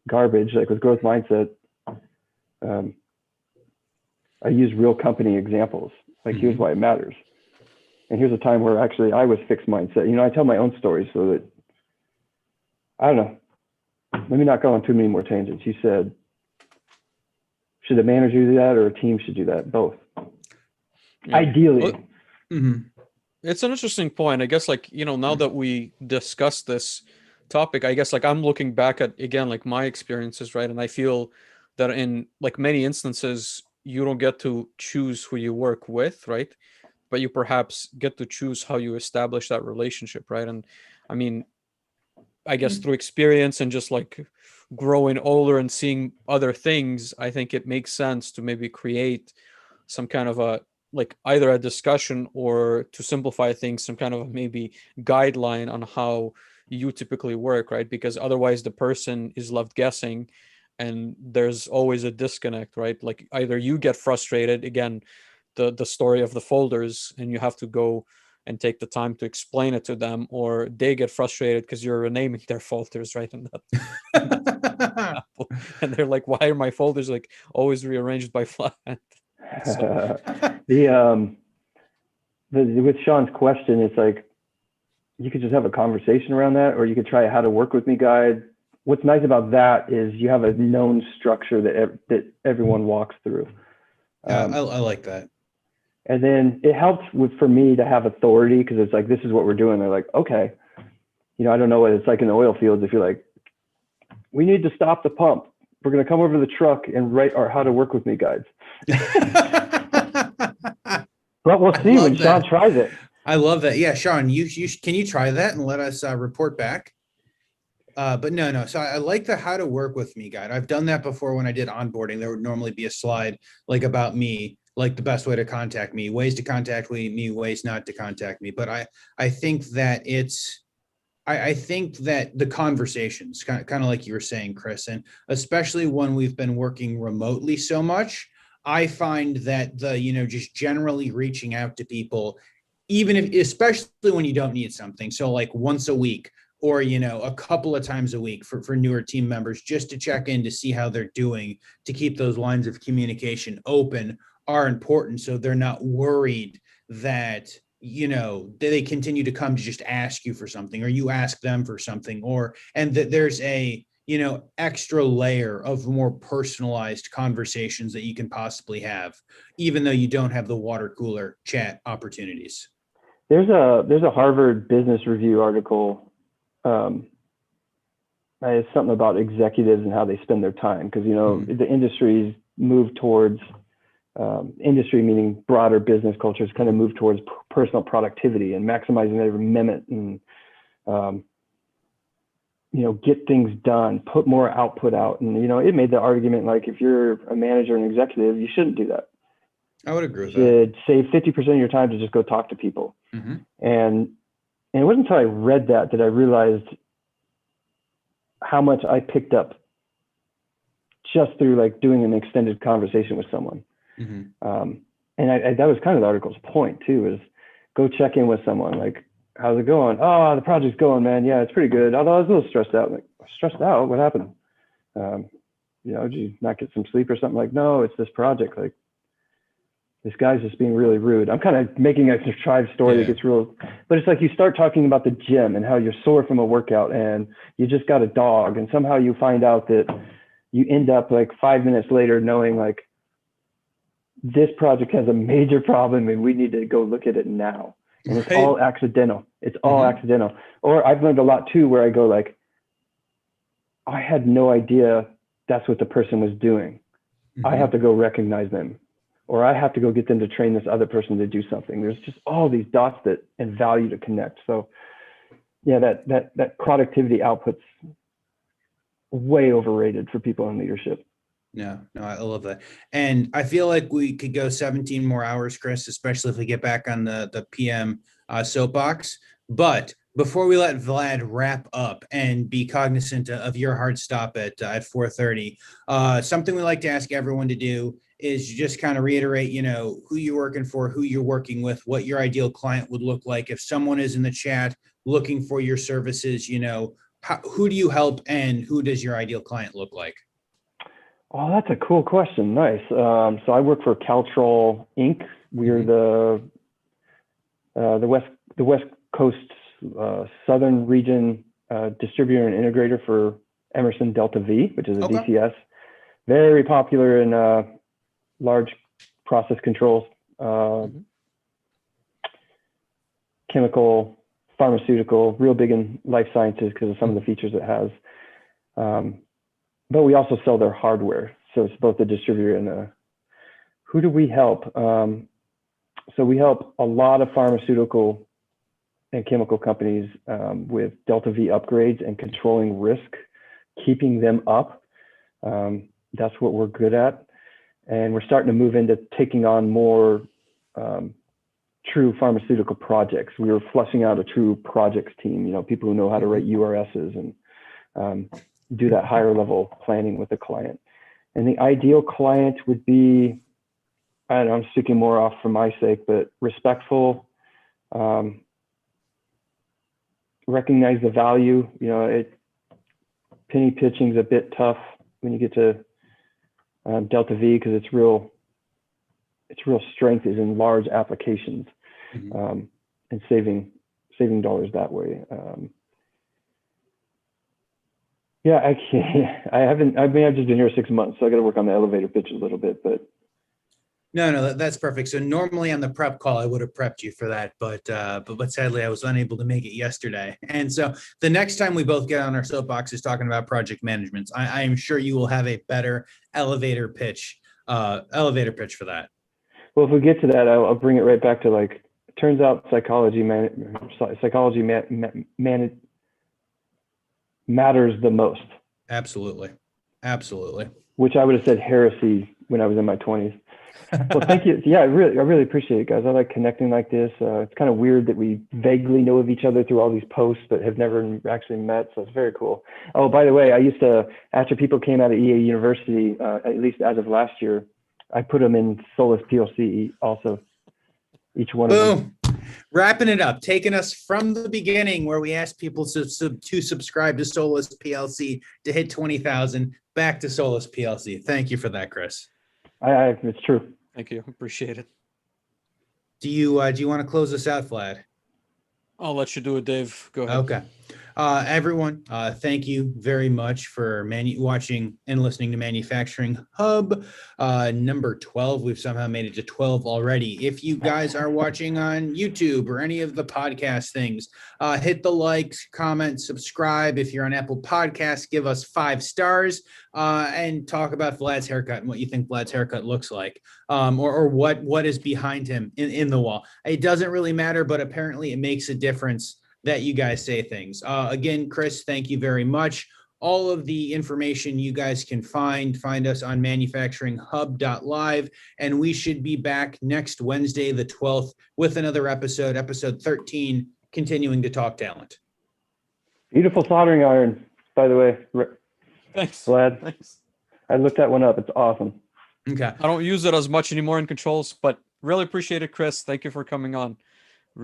garbage, like with growth mindset. I use real company examples. Like, here's why it matters. And here's a time where actually I was fixed mindset. I tell my own stories so that, I don't know, let me not go on too many more tangents. You said, should a manager do that or a team should do that? Both. Yeah. Ideally. It's an interesting point. I guess, like, now that we discussed this topic, I guess, like, I'm looking back at, again, like my experiences, right? And I feel that in like many instances, you don't get to choose who you work with, right? But you perhaps get to choose how you establish that relationship, right? And I mean, I guess through experience and just like growing older and seeing other things, I think it makes sense to maybe create some kind of a, like, either a discussion or, to simplify things, some kind of maybe guideline on how you typically work, right? Because otherwise the person is left guessing and there's always a disconnect, right? Like either you get frustrated, again, the story of the folders, and you have to go and take the time to explain it to them, or they get frustrated because you're renaming their folders, right? And and they're like, why are my folders like always rearranged by Vlad? So with Sean's question, it's like you could just have a conversation around that, or you could try a how to work with me guide. What's nice about that is you have a known structure that everyone walks through. I like that. And then it helps for me to have authority, because it's like, this is what we're doing. They're like, okay, I don't know what it's like in the oil fields. If you're like, we need to stop the pump, we're going to come over to the truck and write our how to work with me guides. But we'll see when Sean tries it. I love that. Yeah, Sean, can you try that and let us report back? But no. So I like the how to work with me guide. I've done that before when I did onboarding. There would normally be a slide like about me, like the best way to contact me, ways to contact me, ways not to contact me. But I think that I think that the conversations, kind of like you were saying, Chris, and especially when we've been working remotely so much, I find that just generally reaching out to people, even especially when you don't need something. So like once a week, or, a couple of times a week for newer team members, just to check in to see how they're doing, to keep those lines of communication open, are important. So they're not worried that, they continue to come to just ask you for something, or you ask them for something, and that there's a, extra layer of more personalized conversations that you can possibly have, even though you don't have the water cooler chat opportunities. There's a Harvard Business Review article. It's something about executives and how they spend their time, because the industries move towards industry, meaning broader business cultures, kind of move towards personal productivity and maximizing every minute, and get things done, put more output out. And it made the argument, like, if you're a manager and executive, you shouldn't do that. I would agree with that. You should save 50% of your time to just go talk to people. Mm-hmm. And it wasn't until I read that I realized how much I picked up just through like doing an extended conversation with someone. Mm-hmm. And that was kind of the article's point too, is go check in with someone. Like, how's it going? Oh, the project's going, man. Yeah, it's pretty good. Although I was a little stressed out. Like, stressed out? What happened? Did you not get some sleep or something? Like, no, it's this project. Like, this guy's just being really rude. I'm kind of making a contrived story that gets real, but it's like you start talking about the gym and how you're sore from a workout and you just got a dog, and somehow you find out that you end up like 5 minutes later knowing like this project has a major problem and we need to go look at it now. And it's all accidental. It's all accidental. Or I've learned a lot too, where I go like, I had no idea that's what the person was doing. Mm-hmm. I have to go recognize them. Or I have to go get them to train this other person to do something. There's just all these dots and value to connect. So yeah, that productivity output's way overrated for people in leadership. No, I love that. And I feel like we could go 17 more hours, Chris, especially if we get back on the PM soapbox. But before we let Vlad wrap up and be cognizant of your hard stop at 4:30, something we like to ask everyone to do is just kind of reiterate, who you're working for, who you're working with, what your ideal client would look like. If someone is in the chat looking for your services, who do you help and who does your ideal client look like? Oh, that's a cool question. Nice. So I work for Caltrol Inc. We're the West Coast Southern region distributor and integrator for Emerson Delta V, which is a DCS. Very popular in large process controls, chemical, pharmaceutical, real big in life sciences because of some of the features it has. But we also sell their hardware. So it's both the distributor and who do we help? So we help a lot of pharmaceutical and chemical companies with Delta V upgrades and controlling risk, keeping them up. That's what we're good at. And we're starting to move into taking on more true pharmaceutical projects. We were fleshing out a true projects team, people who know how to write URSs and do that higher level planning with the client. And the ideal client would be, I don't know, I'm speaking more off for my sake, but respectful, recognize the value. Penny pitching is a bit tough when you get to Delta V, because its real strength is in large applications, and saving dollars that way. I've just been here 6 months, so I got to work on the elevator pitch a little bit, but. No, that's perfect. So normally on the prep call, I would have prepped you for that, but sadly I was unable to make it yesterday. And so the next time we both get on our soapboxes talking about project management, I am sure you will have a better elevator pitch for that. Well, if we get to that, I'll bring it right back to, it turns out psychology matters the most. Absolutely. Which I would have said heresy when I was in my 20s. Well, thank you. Yeah, I really appreciate it, guys. I like connecting like this. It's kind of weird that we vaguely know of each other through all these posts, but have never actually met. So it's very cool. Oh, by the way, I used to, after people came out of EA University, at least as of last year, I put them in Solus PLC also, each one of them. Wrapping it up, taking us from the beginning where we asked people to subscribe to Solus PLC to hit 20,000, back to Solus PLC. Thank you for that, Chris. It's true. Thank you. Appreciate it. Do you want to close us out, Vlad? I'll let you do it, Dave. Go ahead. Okay. Everyone, thank you very much for watching and listening to Manufacturing Hub number 12. We've somehow made it to 12 already. If you guys are watching on YouTube or any of the podcast things, hit the likes, comment, subscribe. If you're on Apple Podcasts, give us 5 stars and talk about Vlad's haircut and what you think Vlad's haircut looks like, or what is behind him in the wall. It doesn't really matter, but apparently it makes a difference that you guys say things. Again, Chris, thank you very much. All of the information you guys can find us on manufacturinghub.live, and we should be back next Wednesday, the 12th, with another episode 13, continuing to talk talent. Beautiful soldering iron, by the way. Thanks. Vlad. Thanks. I looked that one up. It's awesome. Okay. I don't use it as much anymore in controls, but really appreciate it, Chris. Thank you for coming on.